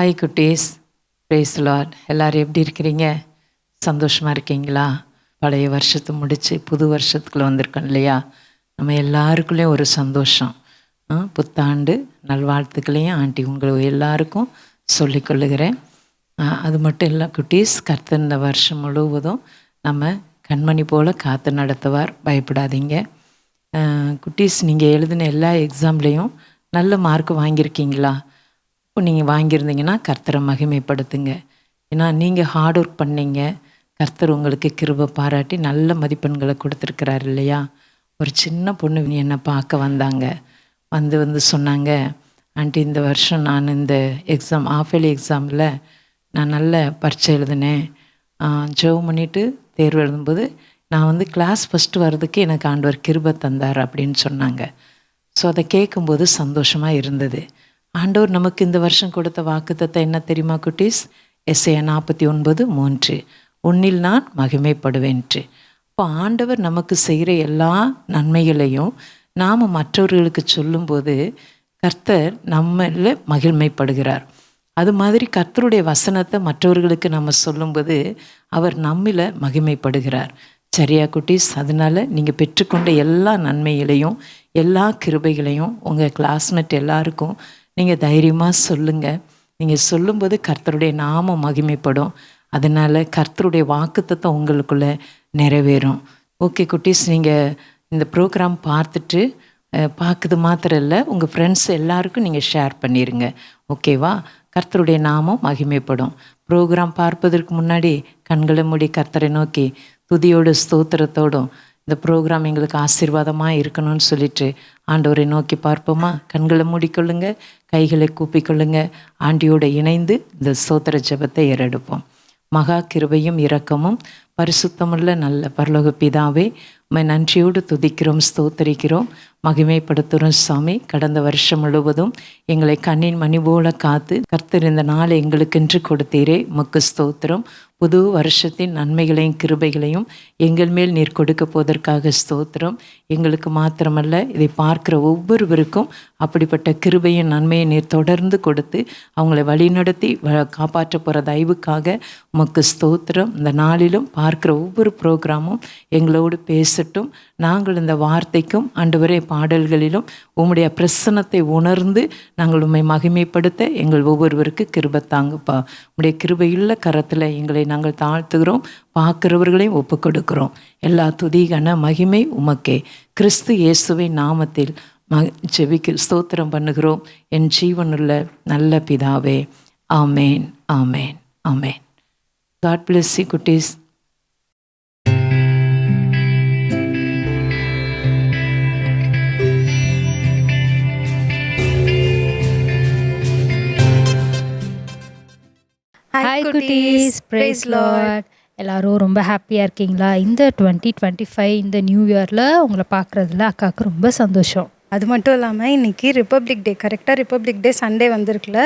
Hi குட்டீஸ், price Lord. எல்லோரும் எப்படி இருக்கிறீங்க? சந்தோஷமாக இருக்கீங்களா? பழைய வருஷத்தை முடித்து புது வருஷத்துக்குள்ளே வந்திருக்கோம் இல்லையா? நம்ம எல்லாருக்குள்ளேயும் ஒரு சந்தோஷம். புத்தாண்டு நல்வாழ்த்துக்களையும் ஆண்டி உங்களை எல்லாருக்கும் சொல்லிக்கொள்ளுகிறேன். அது மட்டும் இல்லை குட்டீஸ், கர்த்தர் இந்த வருஷம் முழுவதும் நம்ம கண்மணி போல் காத்து நடத்துவார். பயப்படாதீங்க குட்டீஸ். நீங்கள் எழுதின எல்லா எக்ஸாம்லேயும் நல்ல மார்க் வாங்கியிருக்கீங்களா? இப்போ நீங்கள் வாங்கியிருந்தீங்கன்னா கர்த்தரை மகிமைப்படுத்துங்க. ஏன்னா நீங்கள் ஹார்ட் ஒர்க் பண்ணீங்க. கர்த்தர் உங்களுக்கு கிருபை பாராட்டி நல்ல மதிப்பெண்களை கொடுத்துருக்கிறாரு இல்லையா? ஒரு சின்ன பொண்ணு என்னை பார்க்க வந்தாங்க. வந்து சொன்னாங்க, ஆண்டி இந்த வருஷம் நான் இந்த எக்ஸாம் ஆஃபேலி எக்ஸாமில் நான் நல்ல பரீட்சை எழுதினேன். ஜெபம் பண்ணிவிட்டு தேர்வு எழுதும்போது நான் கிளாஸ் ஃபஸ்ட்டு வர்றதுக்கு எனக்கு ஆண்டவர் கிருபை தந்தார் அப்படின்னு சொன்னாங்க. ஸோ அதை கேட்கும்போது சந்தோஷமாக இருந்தது. ஆண்டவர் நமக்கு இந்த வருஷம் கொடுத்த வாக்குத்தத்தம் என்ன தெரியுமா குட்டீஸ்? எஸ்ஐயா 49:3, உன்னில் நான் மகிமைப்படுவேன்ட்டு. இப்போ ஆண்டவர் நமக்கு செய்கிற எல்லா நன்மைகளையும் நாம் மற்றவர்களுக்கு சொல்லும்போது கர்த்தர் நம்மள மகிமைப்படுகிறார். அது மாதிரி கர்த்தருடைய வசனத்தை மற்றவர்களுக்கு நம்ம சொல்லும்போது அவர் நம்மில் மகிமைப்படுகிறார். சரியா குட்டீஸ்? அதனால் நீங்கள் பெற்றுக்கொண்ட எல்லா நன்மைகளையும் எல்லா கிருபைகளையும் உங்கள் கிளாஸ்மேட் எல்லாருக்கும் நீங்கள் தைரியமாக சொல்லுங்கள். நீங்கள் சொல்லும்போது கர்த்தருடைய நாமம் மகிமைப்படும். அதனால் கர்த்தருடைய வாக்குத்தத்தம் உங்களுக்குள்ளே நிறைவேறும். ஓகே குட்டீஸ், நீங்கள் இந்த ப்ரோக்ராம் பார்த்துட்டு பார்க்குறது மாத்திரம் இல்லை, உங்கள் ஃப்ரெண்ட்ஸ் எல்லாருக்கும் நீங்கள் ஷேர் பண்ணிடுங்க. ஓகேவா? கர்த்தருடைய நாமம் மகிமைப்படும். ப்ரோக்ராம் பார்ப்பதற்கு முன்னாடி கண்களை மூடி கர்த்தரை நோக்கி துதியோடு ஸ்தோத்திரத்தோடும் இந்த ப்ரோக்ராம் எங்களுக்கு ஆசீர்வாதமாக இருக்கணும்னு சொல்லிட்டு ஆண்டவரை நோக்கி பார்ப்போமா? கண்களை மூடிக்கொள்ளுங்க, கைகளை கூப்பிக்கொள்ளுங்க. ஆண்டியோடு இணைந்து இந்த ஸ்தோத்திர ஜெபத்தை ஏறெடுப்போம். மகா கிருபையும் இரக்கமும் பரிசுத்தமுள்ள நல்ல பரலோக பிதாவே, உம்மை நன்றியோடு துதிக்கிறோம், ஸ்தோத்தரிக்கிறோம், மகிமைப்படுத்துகிறோம் சாமி. கடந்த வருஷம் முழுவதும் எங்களை கண்ணின் மணி போல காத்து கர்த்தர் இந்த நாளை எங்களுக்கென்று கொடுத்தீரே, உமக்கு ஸ்தோத்திரம். புது வருஷத்தின் நன்மைகளையும் கிருபைகளையும் எங்கள் மேல் நீர் கொடுக்க போவதற்காக ஸ்தோத்திரம். எங்களுக்கு மாத்திரமல்ல, இதை பார்க்குற ஒவ்வொருவருக்கும் அப்படிப்பட்ட கிருபையும் நன்மையை நீர் தொடர்ந்து கொடுத்து அவங்களை வழிநடத்தி காப்பாற்ற போகிற தயவுக்காக உமக்கு ஸ்தோத்திரம். இந்த நாளிலும் பார்க்குற ஒவ்வொரு ப்ரோக்ராமும் எங்களோடு பேசட்டும். நாங்கள் இந்த வார்த்தைக்கும் ஆண்டவரே பாடல்களிலும் உம்முடைய பிரசன்னத்தை உணர்ந்து நாங்கள் உம்மை மகிமைப்படுத்த எங்கள் ஒவ்வொருவருக்கு கிருபை தாங்கப்பா. உம்முடைய கிருபையுள்ள கரத்தில் எங்களை நாங்கள் தாழ்த்துகிறோம். பார்க்கிறவர்களையும் ஒப்பு கொடுக்கிறோம். எல்லா துதி கன மகிமை உமக்கே. கிறிஸ்து இயேசுவின் நாமத்தில் ஜெபிக்க ஸ்தோத்திரம் பண்ணுகிறோம் என் ஜீவனுள்ள நல்ல பிதாவே. ஆமேன், ஆமேன், ஆமேன். God bless you குட்டீஸ். ஹாய் குட்டீஸ், ப்ரைஸ் லார்ட். எல்லோரும் ரொம்ப ஹாப்பியாக இருக்கீங்களா? இந்த 2025 இந்த நியூ இயரில் உங்களை பார்க்குறதுல அக்காவுக்கு ரொம்ப சந்தோஷம். அது மட்டும் இல்லாமல் இன்றைக்கி ரிப்பப்ளிக் டே, கரெக்டாக ரிப்பப்ளிக் டே சண்டே வந்திருக்குல்ல.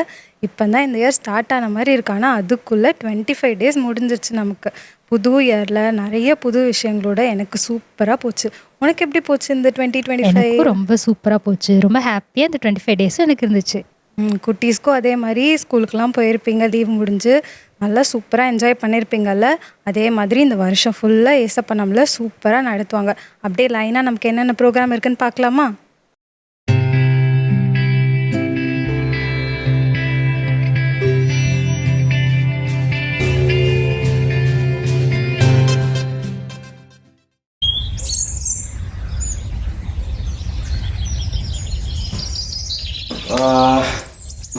இப்போ தான் இந்த இயர் ஸ்டார்ட் ஆன மாதிரி இருக்கு. ஆனால் அதுக்குள்ளே 25 days முடிஞ்சிருச்சு நமக்கு. புது இயரில் நிறைய புது விஷயங்களோட எனக்கு சூப்பராக போச்சு. உனக்கு எப்படி போச்சு இந்த 2025? ரொம்ப சூப்பராக போச்சு. ரொம்ப ஹாப்பியாக இந்த 25 days எனக்கு இருந்துச்சு. குட்டீஸ்க்கும் அதே மாதிரி ஸ்கூலுக்கெலாம் போயிருப்பீங்க, லீவ் முடிஞ்சு நல்லா சூப்பராக என்ஜாய் பண்ணியிருப்பீங்கல்ல. அதே மாதிரி இந்த வருஷம் ஃபுல்லாக ஏசப்பா நம்மள சூப்பராக நடத்துவாங்க. அப்படியே லைனாக நமக்கு என்னென்ன ப்ரோக்ராம் இருக்குன்னு பார்க்கலாமா?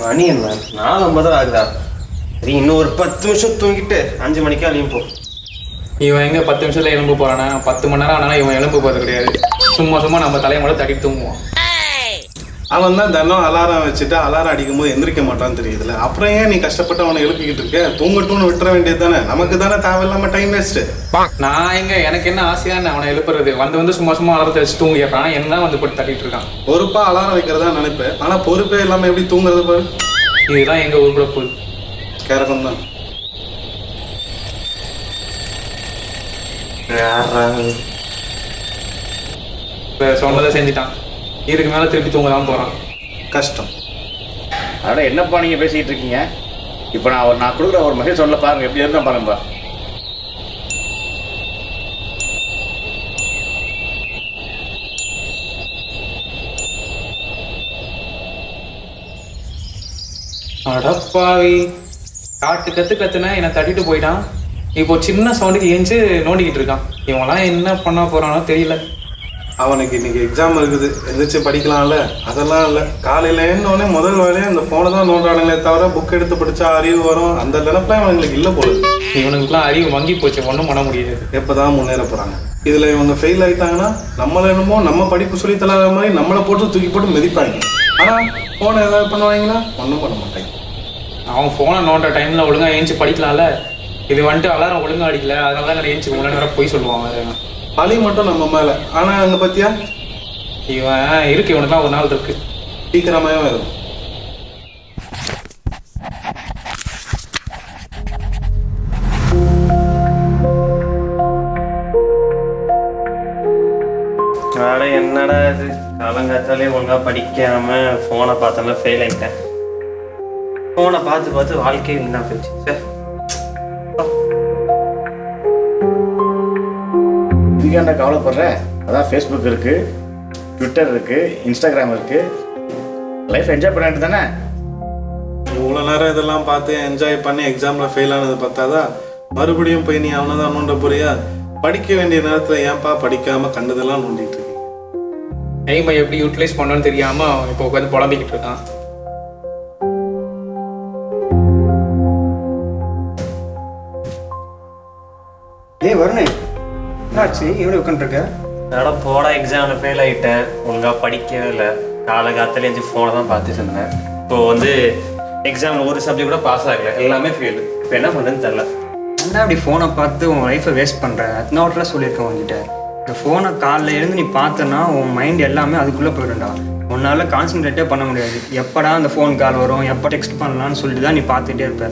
மணி என்ன 4:50 ஆகுதா? சரி, இன்னும் ஒரு 10 நிமிஷம் தூங்கிட்டு 5 மணிக்கா எழும்பு. இவன் எங்கே 10 நிமிஷத்தில் எலும்பு போகிறானா? 10 மணி நேரம் ஆனாலும் இவன் எலும்பு போகிறது கிடையாது. சும்மா நம்ம தலைமுறை தட்டிட்டு தூங்குவான். அவன் தான் தினம் அலாரம் வச்சுட்டு அலாரம் அடிக்கும் போது எந்திரிக்க மாட்டான்னு தெரியுதுல்ல. அப்புறம் ஏன் நீ கஷ்டப்பட்டு அவனை எழுப்பிக்கிட்டு இருக்க? தூங்கட்டும்னு விட்டுற வேண்டியது தானே. நமக்கு தானே தேவையில்லாம டைம் வேஸ்ட்டு. நான் எனக்கு என்ன ஆசையான அவனை எழுப்புறது? வந்து சும்மா அலாரத்தை வச்சு தூங்கிடுறான். என்ன தான் போட்டு தட்டிட்டு இருக்கான். பொறுப்பா அலாரம் வைக்கிறதா நினைப்பேன். ஆனால் பொறுப்பே இல்லாமல் எப்படி தூங்குறது பாரு. இதுதான் எங்கள் ஊர் கூட போகுது. கேரகம் தான். சொன்னதை செஞ்சுட்டான். இதுக்கு மேலே திருப்பி தூங்க தான் போகிறான். கஷ்டம். அட என்னப்பா நீங்கள் பேசிக்கிட்டு இருக்கீங்க? இப்போ நான் கொடுக்குற ஒரு மெசேஜ் சொல்ல பாருங்க, எப்படி இருந்தால் பாருங்கப்பா. அடப்பாவி, காட்டு கத்துனா என்னை தட்டிட்டு போயிட்டான். இப்போ சின்ன சவுண்டுக்கு ஏஞ்சி நோண்டிக்கிட்டு இருக்கான். இவங்களாம் என்ன பண்ண போறானோ தெரியல. அவனுக்கு இன்னைக்கு எக்ஸாம் இருக்குது, எந்திரிச்சு படிக்கலாம்ல. அதெல்லாம் இல்லை, காலையில் ஏன்னோடனே முதல் வேலையே அந்த ஃபோனை தான் நோண்டானுங்களே தவிர புக் எடுத்து படித்தா அறிவு வரும் அந்த நினைப்பெல்லாம் இவங்களுக்கு இல்லை போல. இவனுக்குலாம் அறிவு வங்கி போச்சு, ஒன்றும் பண்ண முடியாது. எப்போ தான் முன்னேற போகிறாங்க. இதில் இவங்க ஃபெயில் ஆகிட்டாங்கன்னா நம்மள என்னமோ நம்ம படிப்பு சொல்லி தராத மாதிரி நம்மளை போட்டு தூக்கி போட்டு மிதிப்பாங்க. ஆனால் ஃபோனை ஏதாவது பண்ணுவாங்கன்னா ஒன்றும் பண்ண மாட்டாங்க. அவன் ஃபோனை நோண்ட டைமில் ஒழுங்காக ஏஞ்சி படிக்கலாம்ல. இது வந்துட்டு அலாரம் ஒழுங்காக அடிக்கல, அதனால தான் ஏஞ்சி உள்ள நேரம் போய் சொல்லுவாங்க. பழி மட்டும் நம்ம மேலே. ஆனால் அங்கே பற்றியா இவன் இருக்கு, இவனுக்குலாம் ஒரு நாள் இருக்கு. சீக்கிரமாகவே வரும். என்னடா இது, காலங்காத்தாலே ஒழுங்காக படிக்காமல் ஃபோனை பார்த்தோன்னா ஃபெயில் ஆகிட்டேன். ஃபோனை பார்த்து வாழ்க்கையை வீணா போச்சு சார். இதுக்காண்டா கவலைப்படுற? அதான் ஃபேஸ்புக் இருக்குது, ட்விட்டர் இருக்குது, இன்ஸ்டாகிராம் இருக்குது. லைஃப் என்ஜாய் பண்ண வேண்டியது தானே. இவ்வளோ நேரம் இதெல்லாம் பார்த்து என்ஜாய் பண்ணி எக்ஸாமில் ஃபெயில் ஆனது பார்த்தாதா மறுபடியும் போய் நீ அவனை தான் நோண்ட போறியா? படிக்க வேண்டிய நேரத்தில் ஏன்பா படிக்காமல் கண்டதெல்லாம் நோண்டிட்டு இருக்கு? டைமை எப்படி யூட்டிலைஸ் பண்ணணும்னு தெரியாமல் இப்போ உட்காந்து புலம்பிக்கிட்டு இருக்கான். ஏய் வருணே, என்னாச்சு எப்படி உட்காந்துருக்க? அதோட போட எக்ஸாமில் ஃபெயில் ஆகிட்டேன், ஒழுங்காக படிக்கவே இல்லை. காலங்காத்தாலே எழுந்து ஃபோனை தான் பார்த்துட்டு இருந்தேன். இப்போது எக்ஸாமில் ஒரு சப்ஜெக்ட் கூட பாஸ் ஆகலை, எல்லாமே ஃபெயிலு. இப்போ என்ன பண்ணுறதுன்னு தெரில. என்ன அப்படி ஃபோனை பார்த்து உன் லைஃப்பை வேஸ்ட் பண்ணுற? நோட்டில் சொல்லியிருக்கேன் உங்ககிட்ட. இந்த ஃபோனை காலைல எழுந்து நீ பார்த்தனா உன் மைண்ட் எல்லாமே அதுக்குள்ளே போயிடும்டா. உன்னால் கான்சன்ட்ரேட்டே பண்ண முடியாது. எப்படா அந்த ஃபோன் கால் வரும், எப்போ டெக்ஸ்ட் பண்ணலான்னு சொல்லிட்டு தான் நீ பார்த்துட்டே இருப்ப.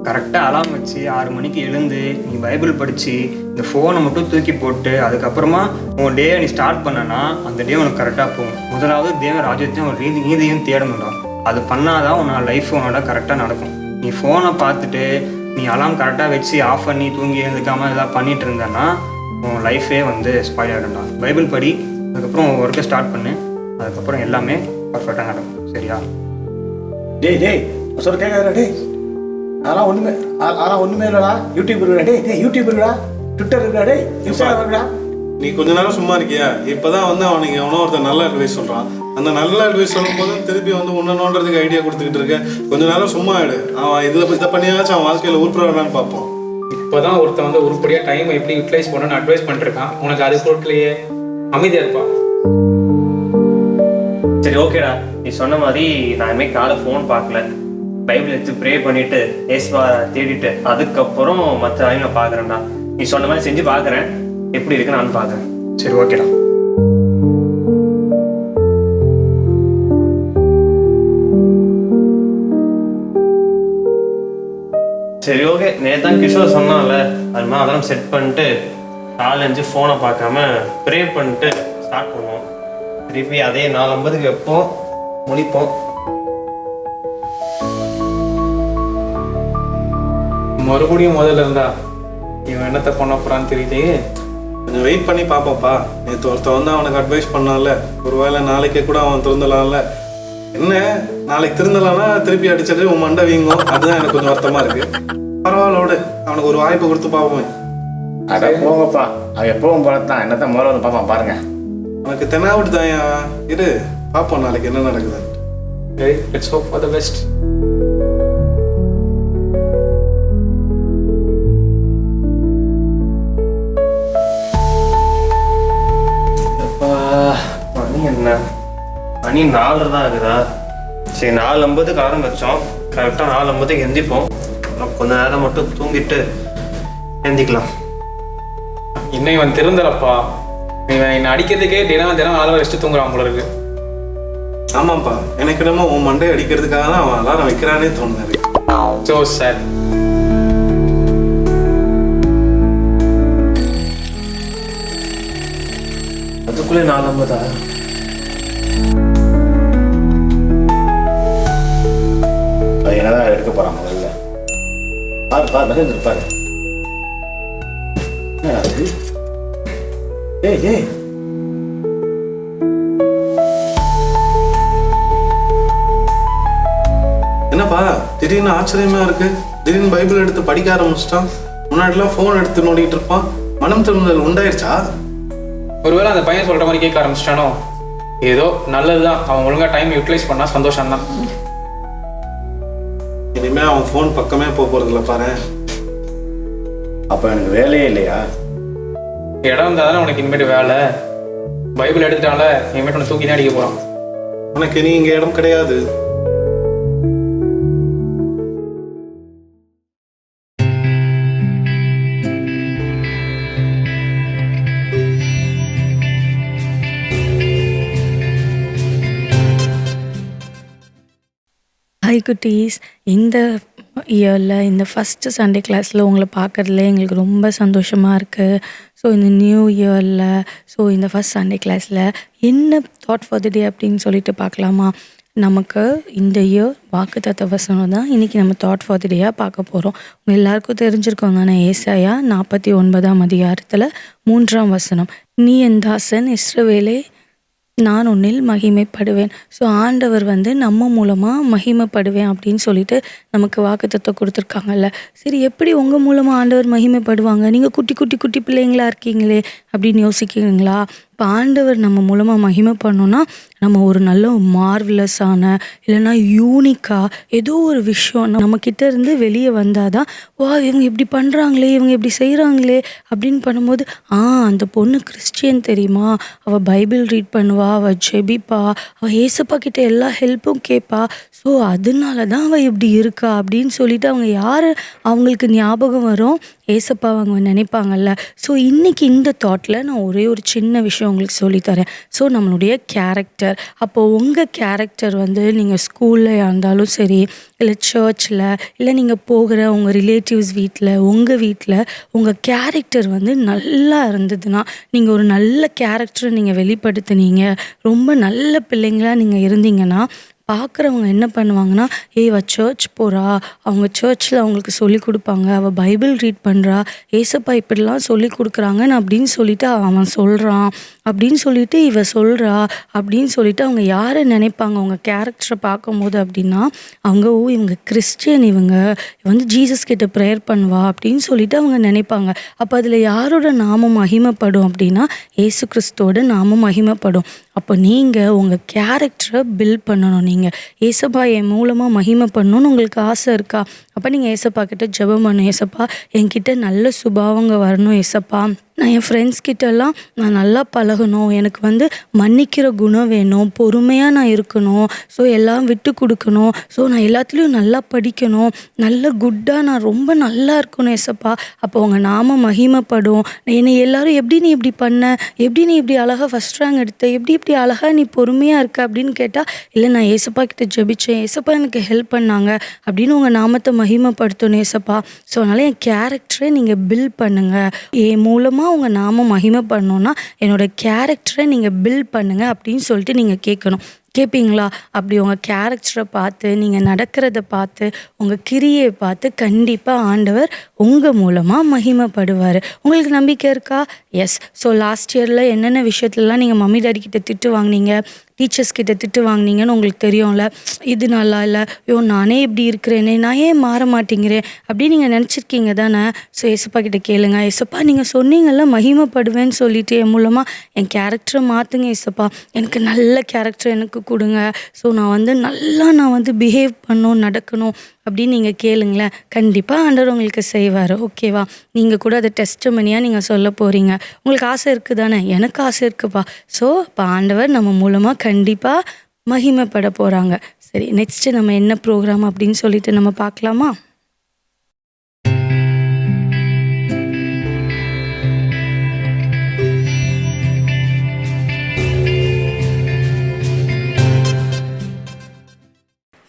கரெக்டாக அலாம் வச்சு 6 மணிக்கு எழுந்து நீ பைபிள் படித்து இந்த ஃபோனை மட்டும் தூக்கி போட்டு அதுக்கப்புறமா உன் டே நீ ஸ்டார்ட் பண்ணனா அந்த டே உனக்கு கரெக்டாக போகும். முதலாவது தேவ ராஜ்யத்தையும் ஒரு நீதியும் தேடணும்டா. அது பண்ணாதான் உன்னோட லைஃப் உன்னோட கரெக்டாக நடக்கும். நீ ஃபோனை பார்த்துட்டு நீ அலாம் கரெக்டாக வச்சு ஆஃப் பண்ணி தூங்கி எழுந்துக்காமல் எதாவது பண்ணிட்டு இருந்தேன்னா உன் லைஃபே ஸ்பாயில் ஆகிடும்டா. பைபிள் படி, அதுக்கப்புறம் உன் ஒர்க்கை ஸ்டார்ட் பண்ணு, அதுக்கப்புறம் எல்லாமே பர்ஃபெக்டாக நடக்கும். சரியா? டேய் சொல்ல கேட்காதா? டேய் அதெல்லாம் ஒன்றுமே இல்லைடா. யூடியூப் இருக்குடா. டேய் யூடியூப் இருக்குடா, ட்விட்டர் இருக்குடா, டேய் இன்ஸ்டாகிராம் இருக்குடா. நீ கொஞ்ச நேரம் சும்மா இருக்கியா? இப்போதான் அவனுக்கு எவனோ ஒருத்தர் நல்ல அட்வைஸ் சொல்கிறான். அந்த நல்ல அட்வைஸ் சொல்லும் போது திருப்பி உன்னை நோண்டுறதுக்கு ஐடியா கொடுத்துக்கிட்டு இருக்கேன். கொஞ்ச நேரம் சும்மா ஆயிடு. அவன் இதை பண்ணியாச்சும் அவன் வாழ்க்கையில் உருப்புறான்னு பார்ப்போம். இப்போதான் ஒருத்தன் உருப்படியாக டைமை எப்படி யூட்டிலைஸ் பண்ணணும்னு அட்வைஸ் பண்ணிருக்கான். உனக்கு அது பொருட்களையே அமைதியாக இருப்பான். சரி ஓகேடா, நீ சொன்ன மாதிரி நான் இனிமேல் காலை ஃபோன் பார்க்கல, பைபிள் எடுத்து ப்ரே பண்ணிவிட்டு ஏசுவா தேடிட்டு அதுக்கப்புறம் மற்ற வேலையை நான் பார்க்குறேன்டா. நீ சொன்ன மாதிரி செஞ்சு பார்க்குறேன், எப்படி இருக்குன்னு நான் பார்க்குறேன். சரி ஓகேடா. சரி ஓகே, நேற்று கிஷோர் சொன்னான்ல, அது மாதிரி அதெல்லாம் செட் பண்ணிட்டு காலேஜ் ஃபோனை பார்க்காம ப்ரே பண்ணிட்டு ஸ்டார்ட் பண்ணுவோம். திருப்பி அதே 4:50 வைப்போம், முடிப்போம். மறுபடியும் முதல்ல இருந்தா இவன் என்னத்தை பண்ண போறான்னு தெரியுது. கொஞ்சம் வெயிட் பண்ணி பார்ப்போம்ப்பா. நேற்று ஒருத்தன் அவனுக்கு அட்வைஸ் பண்ணான்ல, ஒருவேளை நாளைக்கே கூட அவன் திருந்தலாம்ல. என்ன நாளைக்கு திருந்தலாம்னா திருப்பி அடிச்சது உன் மண்டை வீங்கும். அதுதான் எனக்கு கொஞ்சம் வருத்தமாக இருக்குது. பரவாயில்லோடு, அவனுக்கு ஒரு வாய்ப்பு கொடுத்து பார்ப்போம். அதை போங்கப்பா, அவன் எப்பவும் போலத்தான். என்னத்தான் முதல்ல வந்து பார்ப்பான் பாருங்க. உனக்கு தெனாவிட்டு தான் இரு, பார்ப்போம் நாளைக்கு என்ன நடக்குது. Let's hope for the best. மணி என்ன? மணி 4 தான் ஆகுதா? சரி 4:50 ஆரம்பித்தோம், கரெக்டாக 4:50 எந்திப்போம். கொஞ்ச நேரம் மட்டும் தூங்கிட்டு எந்திக்கலாம். இன்னும் இவன் திருந்தலப்பா. இவன் என்னை அடிக்கிறதுக்கே தினம் 4 வச்சுட்டு தூங்குறான் போல இருக்கு. ஆமாப்பா, எனக்கு என்னமோ உன் மண்டை அடிக்கிறதுக்காக தான் அவன் அலாரம் வைக்கிறானே தோணுது. So sad. அதுக்குள்ளே 4:50. அது என்னதான் எடுக்க போகிறான் முதல்ல. பாரு மெசேஜ் பாரு. என்னடா இது? டேய் என்னப்பா திடீர்னு ஆச்சரியமா இருக்கு. திடீர்னு பைபிள் எடுத்து படிக்க ஆரம்பிச்சிட்டான். முன்னாடிலாம் ஃபோன் எடுத்து நோண்டிட்டு இருப்பான். மனம் திரும்புதல் உண்டாயிருச்சா? ஒருவேளை அந்த பையன் சொல்கிற மாதிரி கேட்க ஆரம்பிச்சிட்டானோ? ஏதோ நல்லது தான், அவன் ஒழுங்காக டைம் யூட்டிலைஸ் பண்ணால் சந்தோஷம்தான். இனிமே அவன் ஃபோன் பக்கமே போறதில்ல பாரு. அப்போ எனக்கு வேலையே இல்லையா? இடம் இருந்தால் தானே உனக்கு இனிமேட்டு வேலை. பைபிள் எடுத்துட்டால இனிமேட்டு உன்னை தூக்கி தான் அடிக்க போகிறான். உனக்கு நீ இங்கே இடம் கிடையாது. ஹாய் குட்டீஸ், இந்த இயரில் இந்த ஃபஸ்ட்டு சண்டே கிளாஸில் உங்களை பார்க்குறதுல எங்களுக்கு ரொம்ப சந்தோஷமாக இருக்குது. ஸோ இந்த நியூ இயரில் இந்த ஃபஸ்ட் சண்டே கிளாஸில் என்ன தாட் ஃபார் தி டே அப்படின்னு சொல்லிட்டு பார்க்கலாமா? நமக்கு இந்த இயர் வாக்குத்தத்த வசனம் தான் இன்றைக்கி நம்ம தாட் ஃபார் தி டேயாக பார்க்க போகிறோம். உங்கள் எல்லாருக்கும் தெரிஞ்சிருக்கோம் தானே, ஏசாயா 49ஆம் அதிகாரத்தில் 3ஆம் வசனம், நீ என் தாசன் இஸ்ரவேலே, நான் உன்னில் மகிமைப்படுவேன். ஸோ ஆண்டவர் நம்ம மூலமாக மகிமைப்படுவேன் அப்படின்னு சொல்லிட்டு நமக்கு வாக்குத்தத்தம் கொடுத்துருக்காங்கல்ல. சரி, எப்படி உங்கள் மூலமாக ஆண்டவர் மகிமைப்படுவாங்க? நீங்கள் குட்டி குட்டி குட்டி பிள்ளைங்களா இருக்கீங்களே அப்படின்னு யோசிக்கிறீங்களா? இப்போ ஆண்டவர் நம்ம மூலமாக மகிமை பண்ணோன்னா நம்ம ஒரு நல்ல மார்வலஸான இல்லைன்னா யூனிக்காக ஏதோ ஒரு விஷயம் நம்மக்கிட்ட இருந்து வெளியே வந்தால் தான், வா இவங்க இப்படி பண்ணுறாங்களே, இவங்க இப்படி செய்கிறாங்களே அப்படின்னு பண்ணும்போது, அந்த பொண்ணு கிறிஸ்டியன் தெரியுமா, அவள் பைபிள் ரீட் பண்ணுவா, அவள் ஜெபிப்பா, அவள் ஏசப்பா கிட்ட எல்லா ஹெல்ப்பும் கேட்பா, ஸோ அதனால தான் அவள் இப்படி இருக்கா அப்படின்னு சொல்லிட்டு அவங்க யார் அவங்களுக்கு ஞாபகம் வரும்? ஏசப்பா அவங்க நினைப்பாங்கல்ல. ஸோ இன்றைக்கி இந்த தாட்டில் நான் ஒரே ஒரு சின்ன விஷயம் உங்களுக்கு சொல்லித்தரேன். ஸோ நம்மளுடைய கேரக்டர். அப்போது உங்கள் கேரக்டர் நீங்கள் ஸ்கூலில் இருந்தாலும் சரி, இல்லை சர்ச்சில், இல்லை நீங்கள் போகிற உங்கள் ரிலேட்டிவ்ஸ் வீட்டில், உங்கள் வீட்டில் உங்கள் கேரக்டர் நல்லா இருந்ததுன்னா, நீங்கள் ஒரு நல்ல கேரக்டரை நீங்கள் வெளிப்படுத்துனீங்க, ரொம்ப நல்ல பிள்ளைங்களாக நீங்கள் இருந்தீங்கன்னா, பார்க்குறவங்க என்ன பண்ணுவாங்கன்னா, இவ சர்ச் போகிறா, அவங்க சர்ச்சில் அவங்களுக்கு சொல்லி கொடுப்பாங்க, அவள் பைபிள் ரீட் பண்ணுறா, ஏசப்பா இப்படிலாம் சொல்லி கொடுக்குறாங்கன்னு அப்படின்னு சொல்லிட்டு அவன் சொல்கிறான் அப்படின்னு சொல்லிட்டு இவ சொல்கிறா அப்படின்னு சொல்லிட்டு அவங்க யாரை நினைப்பாங்க அவங்க கேரக்டரை பார்க்கும்போது அப்படின்னா, அவங்க இவங்க கிறிஸ்டியன், இவங்க ஜீசஸ் கிட்ட ப்ரேயர் பண்ணுவா அப்படின்னு சொல்லிட்டு அவங்க நினைப்பாங்க. அப்போ அதில் யாரோட நாமம் மகிமைப்படும் அப்படின்னா, ஏசு கிறிஸ்துவோட நாமம் மகிமைப்படும். அப்போ நீங்கள் உங்கள் கேரக்டரை பில்ட் பண்ணணும். நீங்கள் ஏசப்பா என் மூலமாக மகிமை பண்ணணும்னு உங்களுக்கு ஆசை இருக்கா? அப்போ நீங்கள் ஏசப்பா கிட்ட ஜெபம் பண்ணணும். ஏசப்பா என்கிட்ட நல்ல சுபாவங்க வரணும். ஏசப்பா நான் என் ஃப்ரெண்ட்ஸ் கிட்டலாம் நான் நல்லா பழகணும், எனக்கு மன்னிக்கிற குணம் வேணும், பொறுமையாக நான் இருக்கணும், ஸோ எல்லாம் விட்டு கொடுக்கணும், ஸோ நான் எல்லாத்துலேயும் நல்லா படிக்கணும், நல்ல குட்டாக நான் ரொம்ப நல்லா இருக்கணும் ஏசப்பா. அப்போ உங்கள் நாம மகிமைப்படும். என்னை எல்லோரும் எப்படி நீ இப்படி பண்ண, எப்படி நீ இப்படி அழகாக ஃபஸ்ட் ரேங்க் எடுத்த, எப்படி இப்படி அழகாக நீ பொறுமையாக இருக்க அப்படின்னு கேட்டால், இல்லை நான் ஏசப்பா கிட்ட ஜெபிச்சேன், ஏசப்பா எனக்கு ஹெல்ப் பண்ணாங்க அப்படின்னு உங்கள் நாமத்தை மகிமைப்படுத்தணும் ஏசப்பா. ஸோ அதனால் என் கேரக்டரை நீங்கள் பில்ட் பண்ணுங்கள். என் மூலமாக உங்கள் நாமம் மகிமை பண்ணணுன்னா என்னோடய கேரக்டரை நீங்கள் பில்ட் பண்ணுங்கள் அப்படின்னு சொல்லிட்டு நீங்கள் கேட்கணும். கேட்பீங்களா? அப்படி உங்கள் கேரக்டரை பார்த்து, நீங்கள் நடக்கிறத பார்த்து, உங்கள் கிரியை பார்த்து கண்டிப்பாக ஆண்டவர் உங்கள் மூலமாக மகிமைப்படுவார். உங்களுக்கு நம்பிக்கை இருக்கா? எஸ். ஸோ லாஸ்ட் இயரில் என்னென்ன விஷயத்துலலாம் நீங்கள் மம்மி டாடி கிட்ட திட்டு வாங்கினீங்க, டீச்சர்ஸ் கிட்ட திட்டு வாங்கினீங்கன்னு உங்களுக்கு தெரியும்ல. இது நல்லா இல்லை, நானே இப்படி இருக்கிறேனே, நான் ஏன் மாற மாட்டேங்கிறேன் அப்படின்னு நீங்கள் நினச்சிருக்கீங்க தானே. ஸோ ஏசப்பா கிட்ட கேளுங்க, ஏசப்பா நீங்கள் சொன்னீங்கல்ல மகிமைப்படுவேன்னு சொல்லிட்டு என் மூலமாக என் கேரக்டரை மாற்றுங்க ஏசப்பா, எனக்கு நல்ல கேரக்டர் எனக்கு கொடுங்க. ஸோ நான் நல்லா பிஹேவ் பண்ணணும், நடக்கணும் அப்படின்னு நீங்கள் கேளுங்களேன். கண்டிப்பாக ஆண்டவர் உங்களுக்கு செய்வார். ஓகேவா? நீங்கள் கூட அதை டெஸ்டிமனியாக நீங்கள் சொல்ல போகிறீங்க. உங்களுக்கு ஆசை இருக்குது தானே? எனக்கு ஆசை இருக்குப்பா. ஸோ இப்போ ஆண்டவர் நம்ம மூலமாக கண்டிப்பாக மகிமைப்பட போகிறாங்க. சரி, நெக்ஸ்ட்டு நம்ம என்ன ப்ரோக்ராம் அப்படின்னு சொல்லிட்டு நம்ம பார்க்கலாமா?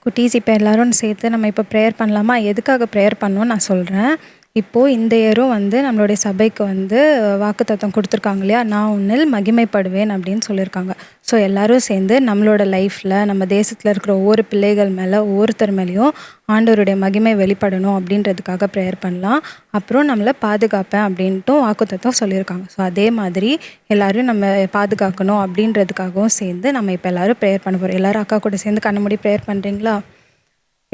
குட்டீஸ், இப்போ எல்லோரும் சேர்த்து நம்ம இப்போ ப்ரேயர் பண்ணலாமா? எதுக்காக ப்ரேயர் பண்ணோன்னு நான் சொல்கிறேன். இப்போது இந்த இயரும் வந்து நம்மளுடைய சபைக்கு வந்து வாக்குத்தத்தம் கொடுத்துருக்காங்க இல்லையா, நான் உன்னில் மகிமைப்படுவேன் அப்படின்னு சொல்லியிருக்காங்க. ஸோ எல்லோரும் சேர்ந்து நம்மளோட லைஃப்பில் நம்ம தேசத்தில் இருக்கிற ஒவ்வொரு பிள்ளைகள் மேலே ஒவ்வொருத்தர் மேலேயும் ஆண்டவருடைய மகிமை வெளிப்படணும் அப்படின்றதுக்காக ப்ரேயர் பண்ணலாம். அப்புறம் நம்மளை பாதுகாப்பேன் அப்படின்ட்டும் வாக்குத்தத்தம் சொல்லியிருக்காங்க. ஸோ அதே மாதிரி எல்லோரும் நம்ம பாதுகாக்கணும் அப்படின்றதுக்காகவும் சேர்ந்து நம்ம இப்போ எல்லோரும் ப்ரேயர் பண்ண போகிறோம். எல்லோரும் அக்கா கூட சேர்ந்து கண்ண மூடி ப்ரேயர் பண்ணுறீங்களா?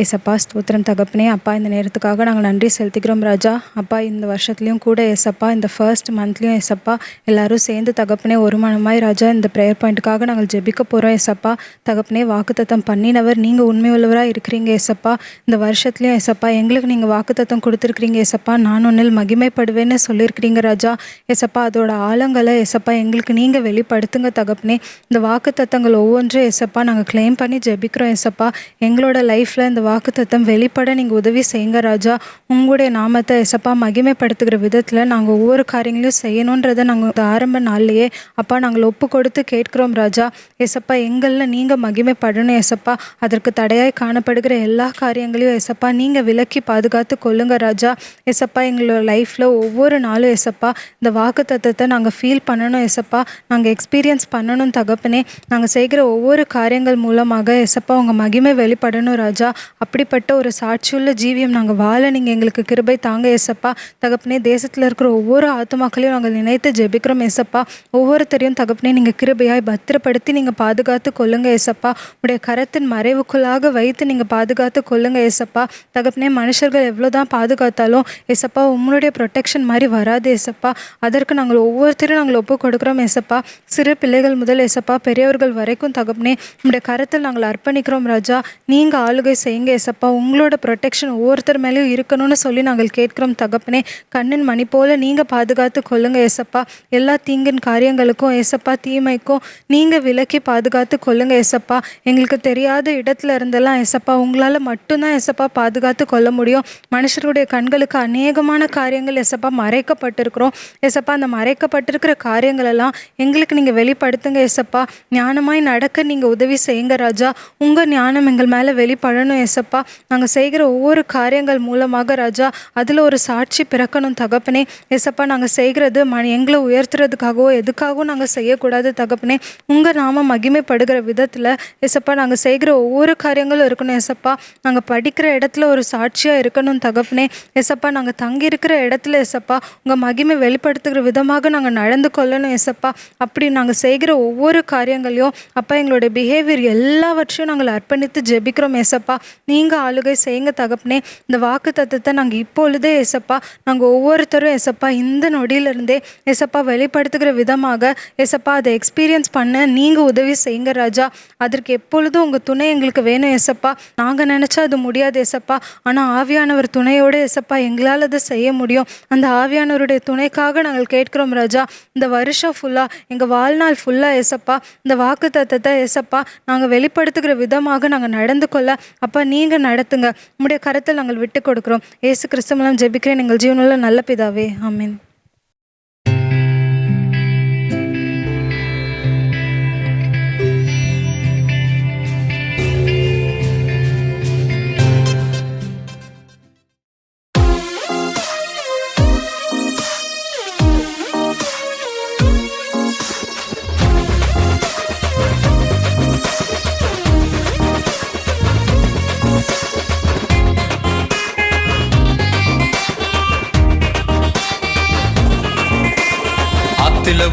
ஏசப்பா ஸ்தோத்திரம் தகப்பனே, அப்பா இந்த நேரத்துக்காக நாங்கள் நன்றி செலுத்திக்கிறோம் ராஜா. அப்பா இந்த வருஷத்துலேயும் கூட ஏசப்பா, இந்த ஃபர்ஸ்ட் மந்த்லேயும் ஏசப்பா எல்லோரும் சேர்ந்து தகப்பனே ஒரு மனமாய் ராஜா இந்த ப்ரேயர் பாயிண்ட்டுக்காக நாங்கள் ஜெபிக்க போகிறோம். ஏசப்பா தகப்பனே, வாக்குத்தத்தம் பண்ணினவர் நீங்கள் உண்மையுள்ளவராக இருக்கிறீங்க ஏசப்பா. இந்த வருஷத்துலேயும் ஏசப்பா எங்களுக்கு நீங்கள் வாக்குத்தத்தம் கொடுத்துருக்கிறீங்க ஏசப்பா. நான் ஒன்றில் மகிமைப்படுவேன்னு சொல்லியிருக்கிறீங்க ராஜா. ஏசப்பா அதோட ஆழங்களை ஏசப்பா எங்களுக்கு நீங்கள் வெளிப்படுத்துங்க தகப்பனே. இந்த வாக்குத்தத்தங்கள் ஒவ்வொன்றும் ஏசப்பா நாங்கள் கிளைம் பண்ணி ஜெபிக்கிறோம் ஏசப்பா. எங்களோட லைஃப்பில் இந்த வாக்குத்தத்தம் வெளிப்பட நீங்கள் உதவி செய்யுங்க ராஜா. உங்களுடைய நாமத்தை எசப்பா மகிமைப்படுத்துகிற விதத்தில் நாங்கள் ஒவ்வொரு காரியங்களையும் செய்யணுன்றதை நாங்கள் ஆரம்ப நாள்லையே அப்பா நாங்கள் ஒப்பு கொடுத்து கேட்குறோம் ராஜா. எசப்பா எங்களில் நீங்கள் மகிமைப்படணும் எசப்பா. அதற்கு தடையாய் காணப்படுகிற எல்லா காரியங்களையும் எசப்பா நீங்கள் விலக்கி பாதுகாத்து கொள்ளுங்க ராஜா. எசப்பா எங்களோட லைஃப்பில் ஒவ்வொரு நாளும் எசப்பா இந்த வாக்குத்தத்தத்தை நாங்கள் ஃபீல் பண்ணணும் எசப்பா. நாங்கள் எக்ஸ்பீரியன்ஸ் பண்ணணும் தகப்பனே. நாங்கள் செய்கிற ஒவ்வொரு காரியங்கள் மூலமாக எசப்பா உங்கள் மகிமை வெளிப்படணும் ராஜா. அப்படிப்பட்ட ஒரு சாட்சியுள்ள ஜீவியம் நாங்கள் வாழ நீங்கள் எங்களுக்கு கிருபை தாங்க ஏசப்பா. தகப்பனே, தேசத்தில் இருக்கிற ஒவ்வொரு ஆத்துமாக்களையும் நாங்கள் நினைத்து ஜெபிக்கிறோம் ஏசப்பா. ஒவ்வொருத்தரையும் தகப்பனே நீங்கள் கிருபையாய் பத்திரப்படுத்தி நீங்கள் பாதுகாத்து கொள்ளுங்க ஏசப்பா. உடைய கரத்தின் மறைவுக்குள்ளாக வைத்து நீங்கள் பாதுகாத்து கொள்ளுங்க ஏசப்பா. தகப்பனே, மனுஷர்கள் எவ்வளோதான் பாதுகாத்தாலும் ஏசப்பா உங்களுடைய ப்ரொடெக்ஷன் மாதிரி வராது ஏசப்பா. அதற்கு நாங்கள் ஒவ்வொருத்தரும் நாங்கள் ஒப்பு கொடுக்குறோம் ஏசப்பா. சிறு பிள்ளைகள் முதல் ஏசப்பா பெரியவர்கள் வரைக்கும் தகப்பனே உடைய கரத்தில் நாங்கள் அர்ப்பணிக்கிறோம் ராஜா. நீங்கள் ஆளுகை செய்யுங்க ஏசப்பா. உங்களோட ப்ரொடெக்ஷன் ஒவ்வொருத்தர் மேலேயும் இருக்கணும்னு சொல்லி நாங்கள் கேட்குறோம் தகப்பனே. கண்ணின் மணி போல் நீங்கள் பாதுகாத்து கொள்ளுங்க ஏசப்பா. எல்லா தீங்கின் காரியங்களுக்கும் ஏசப்பா தீமைக்கும் நீங்கள் விலக்கி பாதுகாத்து கொள்ளுங்க ஏசப்பா. எங்களுக்கு தெரியாத இடத்துல இருந்தெல்லாம் ஏசப்பா உங்களால் மட்டும்தான் ஏசப்பா பாதுகாத்து கொள்ள முடியும். மனுஷருடைய கண்களுக்கு அநேகமான காரியங்கள் ஏசப்பா மறைக்கப்பட்டிருக்கிறோம் ஏசப்பா. அந்த மறைக்கப்பட்டிருக்கிற காரியங்கள் எல்லாம் எங்களுக்கு நீங்கள் வெளிப்படுத்துங்க ஏசப்பா. ஞானமாய் நடக்க நீங்கள் உதவி செய்யுங்க ராஜா. உங்கள் ஞானம் எங்கள் மேலே வெளிப்படணும் ஏசப்பா. நாங்கள் செய்கிற ஒவ்வொரு காரியங்கள் மூலமாக ராஜா அதில் ஒரு சாட்சி பிறக்கணும் தகப்பனே. ஏசப்பா நாங்கள் செய்கிறது எங்களை உயர்த்துறதுக்காகவோ எதுக்காகவும் நாங்கள் செய்யக்கூடாது தகப்பனே. உங்கள் நாம மகிமைப்படுகிற விதத்தில் ஏசப்பா நாங்கள் செய்கிற ஒவ்வொரு காரியங்களும் இருக்கணும் ஏசப்பா. நாங்கள் படிக்கிற இடத்துல ஒரு சாட்சியாக இருக்கணும் தகப்பனே. ஏசப்பா நாங்கள் தங்கியிருக்கிற இடத்துல ஏசப்பா உங்கள் மகிமை வெளிப்படுத்துகிற விதமாக நாங்கள் நடந்து கொள்ளணும் ஏசப்பா. அப்படி நாங்கள் செய்கிற ஒவ்வொரு காரியங்களையும் அப்பா எங்களுடைய பிஹேவியர் எல்லாவற்றையும் நாங்கள் அர்ப்பணித்து ஜெபிக்கிறோம் ஏசப்பா. நீங்கள் ஆளுகை செய்யுங்க தகப்பனே. இந்த வாக்கு தத்தத்தை நாங்கள் இப்பொழுதே ஏசப்பா நாங்கள் ஒவ்வொருத்தரும் ஏசப்பா இந்த நொடியிலிருந்தே ஏசப்பா வெளிப்படுத்துகிற விதமாக ஏசப்பா அதை எக்ஸ்பீரியன்ஸ் பண்ண நீங்கள் உதவி செய்யுங்க ராஜா. அதற்கு எப்பொழுதும் உங்கள் துணை எங்களுக்கு வேணும் ஏசப்பா. நாங்கள் நினச்சா அது முடியாது ஏசப்பா. ஆனால் ஆவியானவர் துணையோடு ஏசப்பா எங்களால் அதை செய்ய முடியும். அந்த ஆவியானவருடைய துணைக்காக நாங்கள் கேட்கிறோம் ராஜா. இந்த வருஷம் ஃபுல்லாக எங்கள் வாழ்நாள் ஃபுல்லாக ஏசப்பா இந்த வாக்கு தத்தத்தை ஏசப்பா நாங்கள் வெளிப்படுத்துகிற விதமாக நாங்கள் நடந்து கொள்ள அப்பா நீங்கள் நடத்துங்க. உம்முடைய கரத்தில் நாங்கள் விட்டு கொடுக்கிறோம். இயேசு கிறிஸ்து மூலம் ஜெபிக்கிறேன் எங்கள் ஜீவனுள்ள நல்ல பிதாவே, ஆமென்.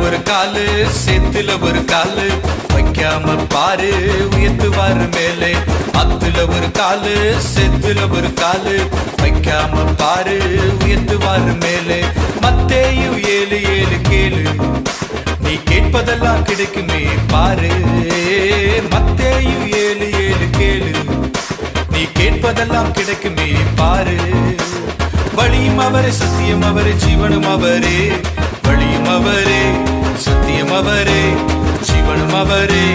ஒரு காலு சேத்துல ஒரு காலு வைக்காம பாரு உயர்த்துவாரு மேலே. அத்துல ஒரு காலு சேத்துல ஒரு காலு வைக்காம பாரு உயர்த்துவாரு மேலே. மத்தேயு 7:7 கேளு, நீ கேட்பதெல்லாம் கிடைக்குமே பாரு. மத்தேயு 7:7 கேளு, நீ கேட்பதெல்லாம் கிடைக்குமே பாரு. வழியும் அவரே, சத்தியம் அவரே, ஜீவனும் அவரே. வழியும் அவரே, சத்தியம் அவரே, ஜீவனும் அவரே.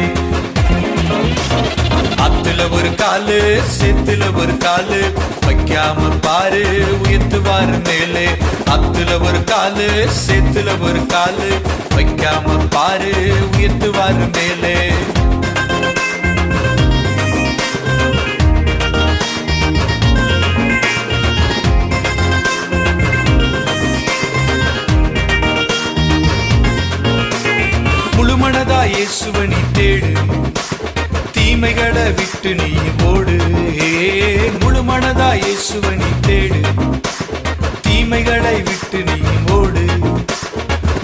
அத்துல ஒரு காலு சேத்துல ஒரு காலு வைக்காம பாரு உயர்த்துவாரு மேலே. அத்துல ஒரு காலு சேத்துல ஒரு காலு வைக்காம பாரு உயர்த்துவாரு மேலே. இயேசுவனை தேடு, தீமைகளை விட்டு நீ ஓடு. முழு மனதா இயேசுவனை தேடு, தீமைகளை விட்டு நீ ஓடு.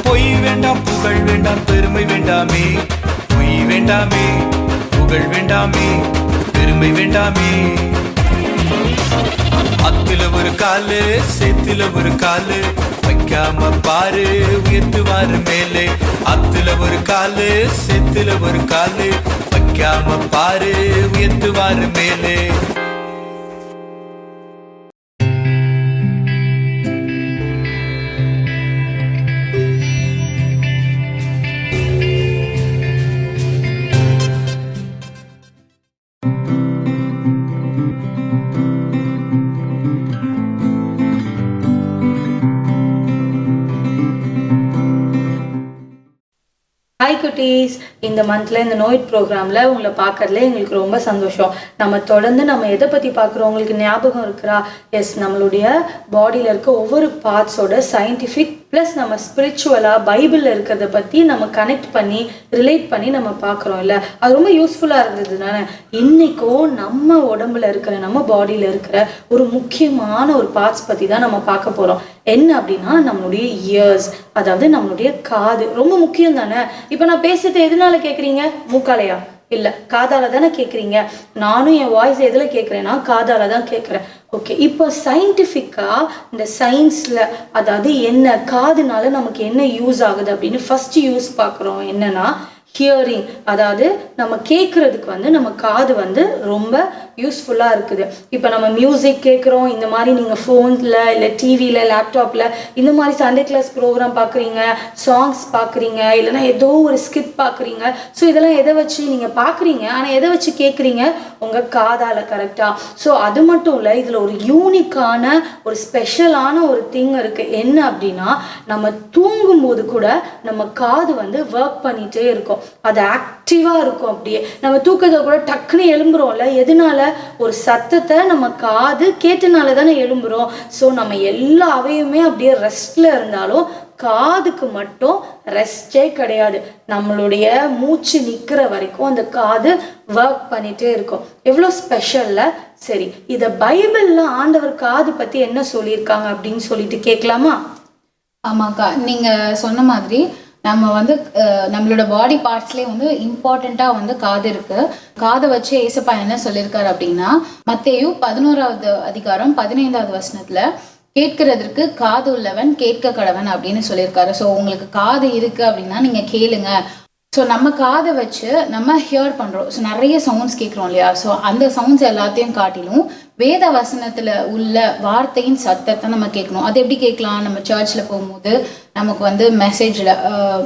பொய் வேண்டாம், புகழ் வேண்டாம், பெருமை வேண்டாமே. பொய் வேண்டாமே, புகழ் வேண்டாமே, பெருமை வேண்டாமே. அத்துல ஒரு காலு, சேத்துல ஒரு காலு, வைக்காம பாரு உயர்த்துவாரு மேலே. அத்துல ஒரு காலு, சேத்துல ஒரு காலு, வைக்காம பாரு உயர்த்துவாரு மேலே. ஹாய் குட்டீஸ், இந்த மந்தில் இந்த நோய்ட் ப்ரோக்ராமில் உங்களை பார்க்கறதுல எங்களுக்கு ரொம்ப சந்தோஷம். நம்ம தொடர்ந்து நம்ம எதை பற்றி பார்க்குறோம் உங்களுக்கு ஞாபகம் இருக்கிறா? எஸ், நம்மளுடைய பாடியில் இருக்க ஒவ்வொரு பார்ட்ஸோட சயின்டிஃபிக் ப்ளஸ் நம்ம ஸ்பிரிச்சுவலாக பைபிளில் இருக்கிறத பற்றி நம்ம கனெக்ட் பண்ணி ரிலேட் பண்ணி நம்ம பார்க்குறோம் இல்லை? அது ரொம்ப யூஸ்ஃபுல்லாக இருந்தது தானே? இன்றைக்கும் நம்ம உடம்புல இருக்கிற நம்ம பாடியில் இருக்கிற ஒரு முக்கியமான ஒரு பார்ட்ஸ் பற்றி தான் நம்ம பார்க்க போகிறோம். என்ன அப்படின்னா நம்மளுடைய இயர்ஸ், அதாவது நம்மளுடைய காது. ரொம்ப முக்கியம் தானே? இப்போ நான் பேசுறது எதனால கேட்குறீங்க? மூக்காலையா? இல்லை, காதால தானே கேட்குறீங்க. நானும் என் வாய்ஸ் எதில் கேட்குறேன்னா காதால தான் கேட்குறேன். ஓகே, இப்போ சயின்டிஃபிக்காக இந்த சயின்ஸில் அதாவது என்ன காதுனால நமக்கு என்ன யூஸ் ஆகுது அப்படின்னு ஃபஸ்ட்டு யூஸ் பார்க்குறோம். என்னன்னா ஹியரிங், அதாவது நம்ம கேட்குறதுக்கு வந்து நம்ம காது வந்து ரொம்ப யூஸ்ஃபுல்லாக இருக்குது. இப்போ நம்ம மியூசிக் கேட்குறோம், இந்த மாதிரி நீங்கள் ஃபோனில் இல்லை டிவியில் லேப்டாப்பில் இந்த மாதிரி சண்டே கிளாஸ் ப்ரோக்ராம் பார்க்குறீங்க, சாங்ஸ் பார்க்குறீங்க, இல்லைனா ஏதோ ஒரு ஸ்கிட் பார்க்குறீங்க. ஸோ இதெல்லாம் எதை வச்சு நீங்கள் பார்க்குறீங்க, ஆனால் எதை வச்சு கேட்குறீங்க? உங்கள் காதால். கரெக்டாக? ஸோ அது மட்டும் இல்லை, இதில் ஒரு யூனிக்கான ஒரு ஸ்பெஷலான ஒரு திங் இருக்குது. என்ன அப்படின்னா நம்ம தூங்கும்போது கூட நம்ம காது வந்து ஒர்க் பண்ணிகிட்டே இருக்கும், அது ஆக்டிவாக இருக்கும். அப்படியே நம்ம தூக்கத்தை கூட டக்குன்னு எழும்புறோம்ல, எதனால? ஒரு சத்தத்தை நம்ம காது கேட்டனால தானே எழும்புறோம். ஸோ நம்ம எல்லா அவையுமே அப்படியே ரெஸ்ட்ல இருந்தாலும் காதுக்கு மட்டும் ரெஸ்டே கிடையாது. நம்மளுடைய மூச்சு நிற்கிற வரைக்கும் அந்த காது ஒர்க் பண்ணிட்டே இருக்கும். எவ்வளோ ஸ்பெஷல்ல? சரி, இதை பைபிள்ல ஆண்டவர் காது பத்தி என்ன சொல்லியிருக்காங்க அப்படின்னு சொல்லிட்டு கேட்கலாமா? ஆமாக்கா, நீங்கள் சொன்ன மாதிரி நம்ம வந்து நம்மளோட பாடி பார்ட்ஸ்லேயே வந்து இம்பார்ட்டண்ட்டாக வந்து காது இருக்குது. காதை வச்சு ஏசப்பா என்ன சொல்லியிருக்காரு அப்படின்னா, மத்தேயு 11வது அதிகாரம் 15வது வசனத்தில் கேட்கறதற்கு காது உள்ளவன் கேட்க கடவன் அப்படின்னு சொல்லியிருக்காரு. ஸோ உங்களுக்கு காது இருக்குது அப்படின்னா நீங்கள் கேளுங்க. ஸோ நம்ம காதை வச்சு நம்ம ஹியர் பண்ணுறோம். ஸோ நிறைய சவுண்ட்ஸ் கேட்குறோம் இல்லையா? ஸோ அந்த சவுண்ட்ஸ் எல்லாத்தையும் காட்டிலும் வேத வசனத்தில் உள்ள வார்த்தையின் சத்தத்தை நம்ம கேட்கணும். அது எப்படி கேட்கலாம்? நம்ம சர்ச்சில் போகும்போது நமக்கு வந்து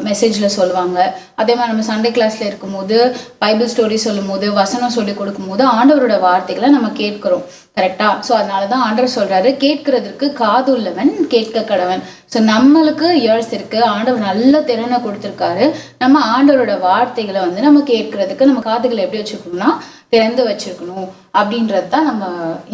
மெசேஜில் சொல்லுவாங்க. அதே மாதிரி நம்ம சண்டே கிளாஸில் இருக்கும்போது பைபிள் ஸ்டோரி சொல்லும் போது, வசனம் சொல்லி கொடுக்கும்போது ஆண்டவரோட வார்த்தைகளை நம்ம கேட்குறோம். கரெக்டாக? ஸோ அதனால தான் ஆண்டவர் சொல்கிறாரு, கேட்கறதுக்கு காது உள்ளவன் கேட்க கடவன். ஸோ நம்மளுக்கு இயர்ஸ் இருக்குது, ஆண்டவர் நல்ல திறனை கொடுத்துருக்காரு. நம்ம ஆண்டவரோட வார்த்தைகளை வந்து நம்ம கேட்கறதுக்கு நம்ம காதுகளை எப்படி வச்சுக்கணும்னா திறந்து வச்சிருக்கணும். அப்படின்றது தான் நம்ம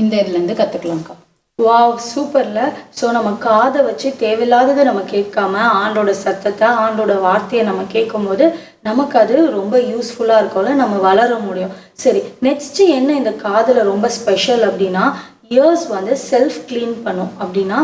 இந்த இதுலேருந்து கற்றுக்கலாம்க்கா. வாவ், சூப்பர்ல. ஸோ நம்ம காதை வச்சு தேவையில்லாததை நம்ம கேட்காம ஆண்டோட சத்தத்தை ஆண்டோட வார்த்தையை நம்ம கேட்கும்போது நமக்கு அது ரொம்ப யூஸ்ஃபுல்லாக இருக்கும்ல, நம்ம வளர முடியும். சரி, நெக்ஸ்ட்டு என்ன இந்த காதில் ரொம்ப ஸ்பெஷல் அப்படின்னா இயர்ஸ் வந்து செல்ஃப் க்ளீன் பண்ணும். அப்படின்னா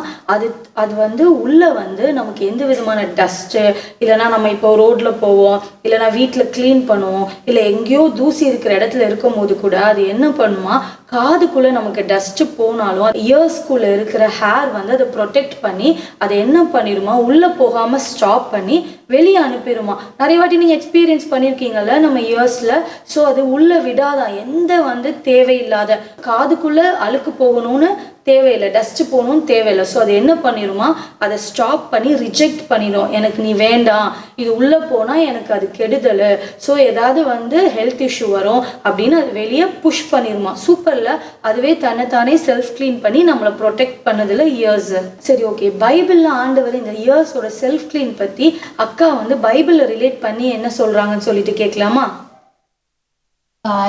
அது வந்து உள்ளே வந்து நமக்கு எந்த விதமான டஸ்ட்டு, இல்லைனா நம்ம இப்போ ரோட்டில் போவோம், இல்லைனா வீட்டில் க்ளீன் பண்ணுவோம், இல்லை எங்கேயோ தூசி இருக்கிற இடத்துல இருக்கும் போது கூட அது என்ன பண்ணுமா, காதுக்குள்ளே நமக்கு டஸ்ட்டு போனாலும் இயர்ஸ்குள்ளே இருக்கிற ஹேர் வந்து அதை ப்ரொடெக்ட் பண்ணி அதை என்ன பண்ணிடுமா, உள்ளே போகாமல் ஸ்டாப் பண்ணி வெளியே அனுப்பிடுமா. நிறைய வாட்டி நீங்கள் எக்ஸ்பீரியன்ஸ் பண்ணியிருக்கீங்கல்ல நம்ம இயர்ஸில். ஸோ அது உள்ளே விடாதான், எந்த வந்து தேவையில்லாத காதுக்குள்ளே அழுக்கு போகணும்னு தேவையில்லை, டஸ்ட்டு போகணும்னு தேவையில்லை. ஸோ அது என்ன பண்ணிடுமா, அதை ஸ்டாப் பண்ணி ரிஜெக்ட் பண்ணிடும். எனக்கு நீ வேண்டாம், இது உள்ளே போனால் எனக்கு அது கெடுதல், ஸோ ஏதாவது வந்து ஹெல்த் இஷ்யூ வரும் அப்படின்னு அது வெளியே புஷ் பண்ணிடுமா. சூப்பரில், அதுவே தன்னைத்தானே செல்ஃப் க்ளீன் பண்ணி நம்மளை ப்ரொடெக்ட் பண்ணதில் இயர்ஸ். சரி, ஓகே, பைபிளில் ஆண்டவர் இந்த இயர்ஸோட செல்ஃப் க்ளீன் பற்றி அக்கா வந்து பைபிளில் ரிலேட் பண்ணி என்ன சொல்கிறாங்கன்னு சொல்லிட்டு கேட்கலாமா?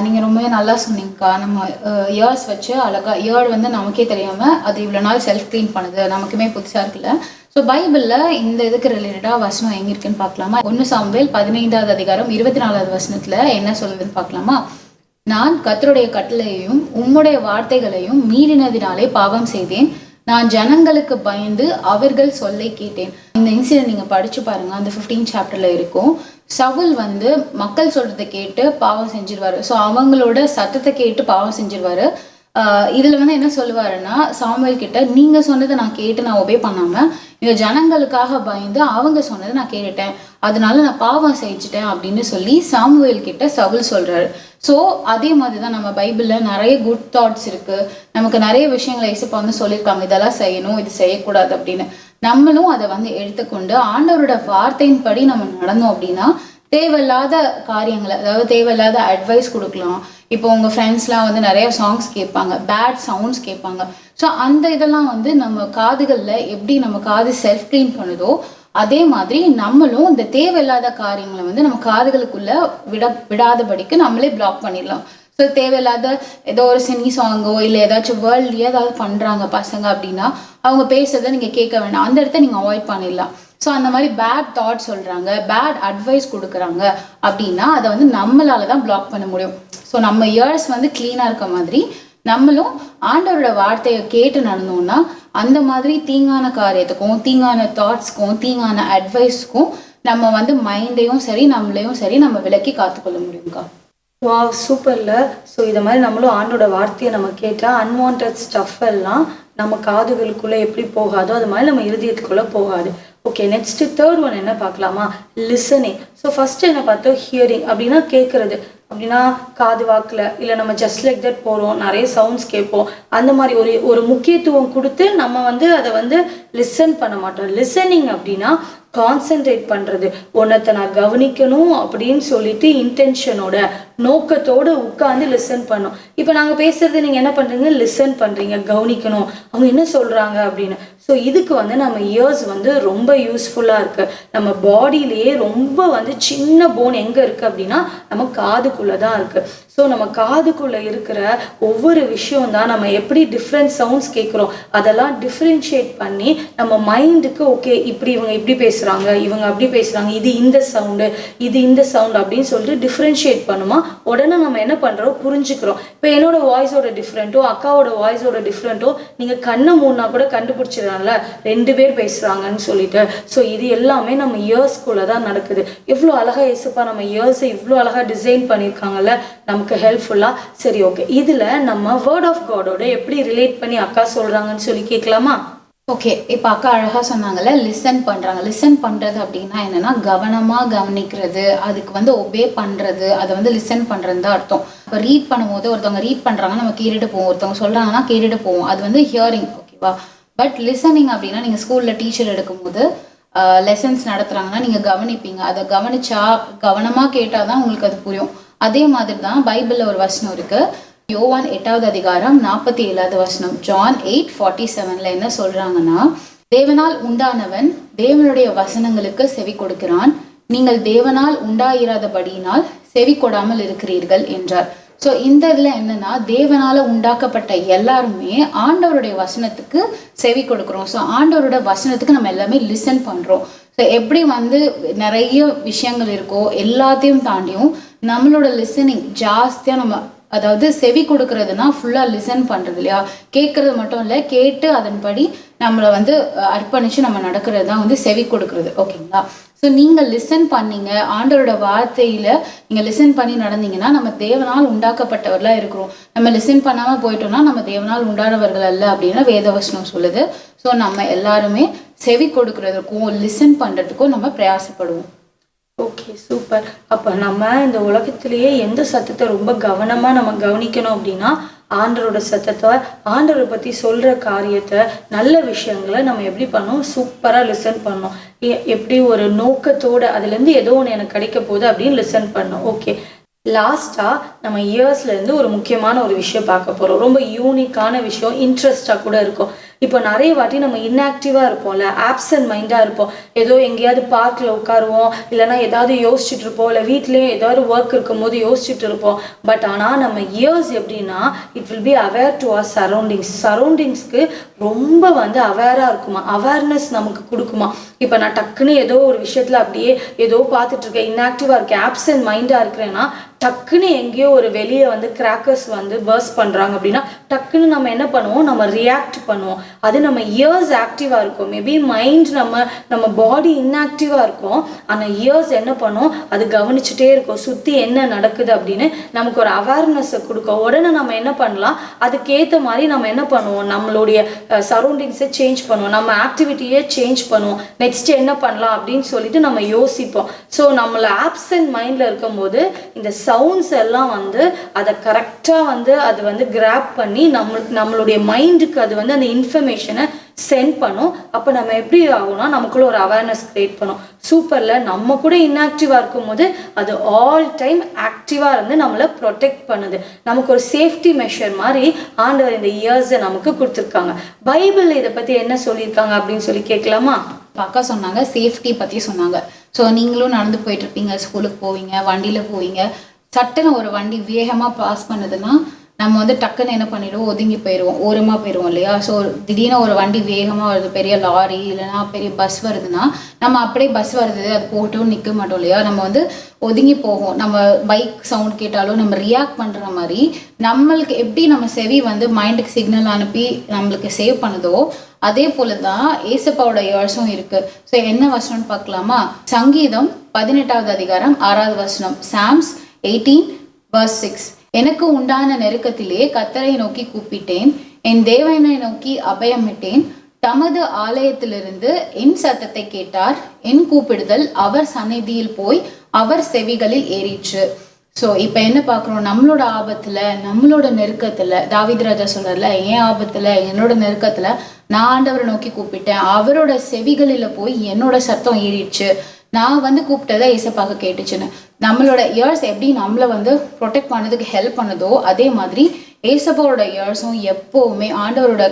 நீங்கள் ரொம்பவே நல்லா சொன்னீங்கக்கா. நம்ம இயர்ஸ் வச்சு அழகாக இயர் வந்து நமக்கே தெரியாமல் அது இவ்வளோ நாள் செல்ஃப் க்ளீன் பண்ணுது, நமக்குமே புதுசாக இருக்குல்ல. ஸோ பைபிளில் இந்த இதுக்கு ரிலேட்டடாக வசனம் எங்கே இருக்குன்னு பார்க்கலாமா? 1 சாமுவேல் 15வது அதிகாரம் 24வது வசனத்தில் என்ன சொல்லுதுன்னு பார்க்கலாமா? நான் கர்த்தருடைய கட்டளையையும் உம்முடைய வார்த்தைகளையும் மீறினதினாலே பாவம் செய்தேன். நான் ஜனங்களுக்கு பயந்து அவர்கள் சொல்லை கேட்டேன். இந்த இன்சிடென்ட் நீங்கள் படித்து பாருங்கள், அந்த 15 சாப்டரில் இருக்கும். சவுல் வந்து மக்கள் சொல்கிறத கேட்டு பாவம் செஞ்சிருவார். ஸோ அவங்களோட சத்தத்தை கேட்டு பாவம் செஞ்சிருவார். இதில் வந்து என்ன சொல்லுவாருன்னா, சாமுவேல் கிட்ட நீங்கள் சொன்னதை நான் கேட்டு நான் ஒபே பண்ணாமல் இந்த ஜனங்களுக்காக பயந்து அவங்க சொன்னதை நான் கேட்டுட்டேன், அதனால நான் பாவம் செஞ்சுட்டேன் அப்படின்னு சொல்லி சாமுவேல் கிட்ட சவுல் சொல்கிறாரு. ஸோ அதே மாதிரி தான் நம்ம பைபிளில் நிறைய குட் தாட்ஸ் இருக்குது. நமக்கு நிறைய விஷயங்களை இயேசுப்பா வந்து சொல்லியிருக்காங்க, இதெல்லாம் செய்யணும், இது செய்யக்கூடாது அப்படின்னு. நம்மளும் அதை வந்து எடுத்துக்கொண்டு ஆண்டவரோட வார்த்தையின்படி நம்ம நடந்தோம் அப்படின்னா தேவையில்லாத காரியங்களை, அதாவது தேவையில்லாத அட்வைஸ் கொடுக்கலாம். இப்போ உங்கள் ஃப்ரெண்ட்ஸ்லாம் வந்து நிறைய சாங்ஸ் கேட்பாங்க, பேட் சவுண்ட்ஸ் கேட்பாங்க. ஸோ அந்த இதெல்லாம் வந்து நம்ம காதுகளில் எப்படி நம்ம காது செல்ஃப் க்ளீன் பண்ணுதோ அதே மாதிரி நம்மளும் இந்த தேவையில்லாத காரியங்களை வந்து நம்ம காதுகளுக்குள்ளே விடாதபடிக்கு நம்மளே பிளாக் பண்ணிடலாம். ஸோ தேவையில்லாத ஏதோ ஒரு சினி சாங்கோ இல்லை ஏதாச்சும் வேர்ல்ட்லேயே ஏதாவது பண்ணுறாங்க பசங்க அப்படின்னா அவங்க பேசுறதை நீங்கள் கேட்க வேண்டாம், அந்த இடத்த நீங்கள் அவாய்ட் பண்ணிடலாம். ஸோ அந்த மாதிரி பேட் தாட் சொல்கிறாங்க, பேட் அட்வைஸ் கொடுக்குறாங்க அப்படின்னா அதை வந்து நம்மளால தான் பிளாக் பண்ண முடியும். ஸோ நம்ம இயர்ஸ் வந்து க்ளீனாக இருக்க மாதிரி நம்மளும் ஆண்டவரோட வார்த்தையை கேட்டு நடந்தோம்னா அந்த மாதிரி தீங்கான காரியத்துக்கும் தீங்கான தாட்ஸ்க்கும் தீங்கான அட்வைஸ்க்கும் நம்ம வந்து மைண்டையும் சரி நம்மளையும் சரி நம்ம விலக்கி காத்துக்கொள்ள முடியும்க்கா. வா சூப்பர்ல. ஸோ இதை மாதிரி நம்மளும் ஆண்டோட வார்த்தையை நம்ம கேட்டால் அன்வான்ட் ஸ்டஃப் எல்லாம் நம்ம காதுகளுக்குள்ளே எப்படி போகாதோ அது மாதிரி நம்ம இருதயத்துக்குள்ளே போகாது. ஓகே, நெக்ஸ்ட்டு தேர்ட் ஒன் என்ன பார்க்கலாமா? லிசனிங். ஸோ ஃபஸ்ட்டு என்ன பார்த்தோம்? ஹியரிங் அப்படின்னா கேட்குறது. அப்படின்னா காது வாக்கில் இல்லை நம்ம ஜஸ்ட் லைக் தட் போகிறோம், நிறைய சவுண்ட்ஸ் கேட்போம், அந்த மாதிரி ஒரு முக்கியத்துவம் கொடுத்து நம்ம வந்து அதை வந்து லிசன் பண்ண மாட்டோம். லிசனிங் அப்படின்னா கான்சென்ட்ரேட் பண்ணுறது, ஒன்றத்தை நான் கவனிக்கணும் அப்படின்னு சொல்லிட்டு இன்டென்ஷனோட நோக்கத்தோடு உட்காந்து லிசன் பண்ணோம். இப்போ நாங்கள் பேசுகிறது நீங்கள் என்ன பண்ணுறீங்க? லிசன் பண்ணுறீங்க, கவனிக்கணும் அவங்க என்ன சொல்கிறாங்க அப்படின்னு. ஸோ இதுக்கு வந்து நம்ம இயர்ஸ் வந்து ரொம்ப யூஸ்ஃபுல்லாக இருக்குது. நம்ம பாடியிலேயே ரொம்ப வந்து சின்ன போன் எங்கே இருக்குது அப்படின்னா நம்ம காதுக்குள்ளே தான் இருக்குது. ஸோ நம்ம காதுக்குள்ளே இருக்கிற ஒவ்வொரு விஷயம் தான் நம்ம எப்படி டிஃப்ரெண்ட் சவுண்ட்ஸ் கேட்குறோம் அதெல்லாம் டிஃப்ரென்ஷியேட் பண்ணி நம்ம மைண்டுக்கு ஓகே இப்படி இவங்க இப்படி பேசுகிறாங்க, இவங்க அப்படி பேசுகிறாங்க, இது இந்த சவுண்டு, இது இந்த சவுண்டு அப்படின்னு சொல்லிட்டு டிஃப்ரென்ஷியேட் பண்ணுமா உடனே நம்ம என்ன பண்ணுறோம்? புரிஞ்சுக்கிறோம். இப்போ என்னோட வாய்ஸோட டிஃப்ரெண்ட்டோ அக்காவோட வாய்ஸோட டிஃப்ரெண்ட்டோ நீங்கள் கண்ணை மூணா கூட கண்டுபிடிச்சிடலாம்ல 2 பேர் பேசுகிறாங்கன்னு சொல்லிட்டு. ஸோ இது எல்லாமே நம்ம இயர்ஸ்குள்ளே தான் நடக்குது. எவ்வளோ அழகாக இயேசுப்பா நம்ம இயர்ஸை இவ்வளோ அழகாக டிசைன் பண்ணியிருக்காங்கல்ல நமக்கு ஹெல்ப்ஃபுல்லாக. சரி, ஓகே, இதில் நம்ம வேர்ட் ஆஃப் காடோட எப்படி ரிலேட் பண்ணி அக்கா சொல்கிறாங்கன்னு சொல்லி கேட்கலாமா? ஓகே, இப்போ அக்கா அழகாக சொன்னாங்கல்ல லிசன் பண்ணுறாங்க. லிசன் பண்ணுறது அப்படின்னா என்னென்னா கவனமாக கவனிக்கிறது, அதுக்கு வந்து ஒபே பண்ணுறது, அதை வந்து லிசன் பண்ணுறது தான் அர்த்தம். இப்போ ரீட் பண்ணும்போது ஒருத்தவங்க ரீட் பண்ணுறாங்கன்னா நம்ம கேட்டுட்டு போவோம், ஒருத்தவங்க சொல்கிறாங்கன்னா கேட்டுட்டு போவோம், அது வந்து ஹியரிங். ஓகேவா? பட் லிசனிங் அப்படின்னா நீங்கள் ஸ்கூலில் டீச்சர் எடுக்கும்போது லெசன்ஸ் நடத்துகிறாங்கன்னா நீங்கள் கவனிப்பீங்க, அதை கவனிச்சா கவனமாக கேட்டால் தான் உங்களுக்கு அது புரியும். அதே மாதிரி தான் பைபிளில் ஒரு வசனம் இருக்குது, யோவான் 8வது அதிகாரம் 47வது வசனம், ஜான் 8:47 என்ன சொல்கிறாங்கன்னா, தேவனால் உண்டானவன் தேவனுடைய வசனங்களுக்கு செவி கொடுக்கிறான், நீங்கள் தேவனால் உண்டாயிராதபடியினால் செவி கொடாமல் இருக்கிறீர்கள் என்றார். ஸோ இந்த இதில் என்னென்னா தேவனால் உண்டாக்கப்பட்ட எல்லாருமே ஆண்டவருடைய வசனத்துக்கு செவி கொடுக்குறோம். ஸோ ஆண்டவரோட வசனத்துக்கு நம்ம எல்லாமே லிசன் பண்ணுறோம். ஸோ எப்படி வந்து நிறைய விஷயங்கள் இருக்கோ எல்லாத்தையும் தாண்டியும் நம்மளோட லிசனிங் ஜாஸ்தியாக நம்ம, அதாவது செவி கொடுக்கறதுனா ஃபுல்லாக லிசன் பண்ணுறது இல்லையா, கேட்குறது மட்டும் இல்லை, கேட்டு அதன்படி நம்மளை வந்து அர்ப்பணித்து நம்ம நடக்கிறது தான் வந்து செவி கொடுக்குறது. ஓகேங்களா? ஸோ நீங்கள் லிசன் பண்ணீங்க, ஆண்டவரோட வார்த்தையில் நீங்கள் லிசன் பண்ணி நடந்தீங்கன்னா நம்ம தேவனால் உண்டாக்கப்பட்டவர்களாக இருக்கிறோம். நம்ம லிசன் பண்ணாமல் போயிட்டோம்னா நம்ம தேவனால் உண்டானவர்கள் அல்ல அப்படின்னு வேதவசனம் சொல்லுது. ஸோ நம்ம எல்லாருமே செவி கொடுக்கறதுக்கும் லிசன் பண்ணுறதுக்கும் நம்ம பிரயாசப்படுவோம். Okay, super. அப்போ நம்ம இந்த உலகத்திலேயே எந்த சத்தத்தை ரொம்ப கவனமாக நம்ம கவனிக்கணும் அப்படின்னா ஆண்டவரோட சத்தத்தை, ஆண்டவரை பற்றி சொல்கிற காரியத்தை, நல்ல விஷயங்களை நம்ம எப்படி பண்ணோம்? சூப்பராக லிசன் பண்ணோம். எப்படி ஒரு நோக்கத்தோடு அதுலேருந்து ஏதோ ஒன்று எனக்கு கிடைக்க போகுது அப்படின்னு லிசன் பண்ணோம். ஓகே, லாஸ்ட்டாக நம்ம இயர்ஸ்லேருந்து ஒரு முக்கியமான ஒரு விஷயம் பார்க்க போகிறோம். ரொம்ப யூனிக்கான விஷயம், இன்ட்ரெஸ்டாக கூட இருக்கும். இப்போ நிறைய வாட்டி நம்ம இன்ஆக்டிவாக இருப்போம்ல, ஆப்சன்ட் மைண்டாக இருப்போம். ஏதோ எங்கேயாவது பார்க்கில் உட்காருவோம், இல்லைனா ஏதாவது யோசிச்சுட்டு இருப்போம், இல்லை வீட்லேயும் ஏதாவது ஒர்க் இருக்கும்போது யோசிச்சுட்டு இருப்போம். பட் ஆனால் நம்ம இயர்ஸ் எப்படின்னா it will be aware to our சரௌண்டிங்ஸ்க்கு ரொம்ப வந்து அவேராக இருக்குமா, அவேர்னஸ் நமக்கு கொடுக்குமா. இப்போ நான் டக்குன்னு ஏதோ ஒரு விஷயத்தில் அப்படியே ஏதோ பார்த்துட்டு இருக்கேன், இன்ஆக்டிவாக இருக்கேன், ஆப்சன்ட் மைண்டாக இருக்கிறேன்னா டக்குன்னு எங்கேயோ ஒரு வெளியே வந்து கிராக்கர்ஸ் வந்து பர்ஸ்ட் பண்ணுறாங்க அப்படின்னா டக்குன்னு நம்ம என்ன பண்ணுவோம், நம்ம ரியாக்ட் பண்ணுவோம். அது நம்ம இயர்ஸ் ஆக்டிவாக இருக்கும். மேபி மைண்ட் நம்ம பாடி இன்ஆக்டிவாக இருக்கும், ஆனால் இயர்ஸ் என்ன பண்ணும், அது கவனிச்சுட்டே இருக்கும் சுற்றி என்ன நடக்குது அப்படின்னு நமக்கு ஒரு அவேர்னஸை கொடுக்கும். உடனே நம்ம என்ன பண்ணலாம், அதுக்கேற்ற மாதிரி நம்ம என்ன பண்ணுவோம், நம்மளுடைய சரௌண்டிங்ஸை சேஞ்ச் பண்ணுவோம், நம்ம ஆக்டிவிட்டியை சேஞ்ச் பண்ணுவோம், நெக்ஸ்ட் என்ன பண்ணலாம் அப்படின்னு சொல்லிட்டு நம்ம யோசிப்போம். ஸோ நம்மளை ஆப்சன்ட் மைண்டில் இருக்கும்போது இந்த சவுண்ட்ஸ் எல்லாம் வந்து அதை கரெக்டாக வந்து அது வந்து கிராப் பண்ணி நம்மளுடைய மைண்டுக்கு அது வந்து அந்த இன்ஃபர்மேஷனை சென்ட் பண்ணும். அப்போ நம்ம எப்படி ஆகும்னா நமக்குள்ள ஒரு அவேர்னஸ் கிரியேட் பண்ணும். சூப்பரில் நம்ம கூட இன்ஆக்டிவாக இருக்கும்போது அது ஆல் டைம் ஆக்டிவாக இருந்து நம்மளை ப்ரொடெக்ட் பண்ணுது. நமக்கு ஒரு சேஃப்டி மெஷர் மாதிரி ஆண்டவர் இந்த இயர்ஸை நமக்கு கொடுத்துருக்காங்க. பைபிளில் இதை பற்றி என்ன சொல்லியிருக்காங்க அப்படின்னு சொல்லி கேட்கலாமா? அக்கா சொன்னாங்க, சேஃப்டி பற்றி சொன்னாங்க. ஸோ நீங்களும் நடந்து போயிட்டுருப்பீங்க, ஸ்கூலுக்கு போவீங்க, வண்டியில் போவீங்க, சட்டுன்னு ஒரு வண்டி வேகமாக பாஸ் பண்ணுதுன்னா நம்ம வந்து டக்குன்னு என்ன பண்ணிடுவோம், ஒதுங்கி போயிடுவோம், ஓரமாக போயிடுவோம் இல்லையா. ஸோ திடீர்னு ஒரு வண்டி வேகமாக வருது, பெரிய லாரி இல்லைனா பெரிய பஸ் வருதுன்னா நம்ம அப்படியே பஸ் வருது அது போட்டும் நிற்க மாட்டோம் இல்லையா, நம்ம வந்து ஒதுங்கி போகும். நம்ம பைக் சவுண்ட் கேட்டாலும் நம்ம ரியாக்ட் பண்ணுற மாதிரி நம்மளுக்கு எப்படி நம்ம செவி வந்து மைண்டுக்கு சிக்னல் அனுப்பி நம்மளுக்கு சேவ் பண்ணுதோ அதே போல தான் ஏசப்பாவோட இயர்ஸும் இருக்குது. ஸோ என்ன வசனம்னு பார்க்கலாமா? சங்கீதம் 18வது அதிகாரம் 6வது வசனம், சாம்ஸ் 18:6. எனக்கு உண்டான நெருக்கத்திலே கர்த்தரை நோக்கி கூப்பிட்டேன், என் தேவனை நோக்கி அபயமிட்டேன். தமது ஆலயத்திலிருந்து என் சத்தத்தை கேட்டார், என் கூப்பிடுதல் அவர் சந்நிதியில் போய் அவர் செவிகளில் ஏறிற்று. ஸோ இப்போ என்ன பார்க்குறோம், நம்மளோட ஆபத்தில் நம்மளோட நெருக்கத்தில் தாவீது ராஜா சொல்கிறார்ல, என் ஆபத்தில் என்னோட நெருக்கத்தில் நான் ஆண்டவரை நோக்கி கூப்பிட்டேன், அவரோட செவிகளில் போய் என்னோட சத்தம் ஏறிடுச்சு, நான் வந்து கூப்பிட்டதை ஏசப்பாக கேட்டுச்சுன்னு. நம்மளோட இயர்ஸ் எப்படி நம்மளை வந்து ப்ரொடெக்ட் பண்ணதுக்கு ஹெல்ப் பண்ணுதோ அதே மாதிரி ஏசப்பாவோட இயர்ஸும் எப்போவுமே ஆண்டவரோட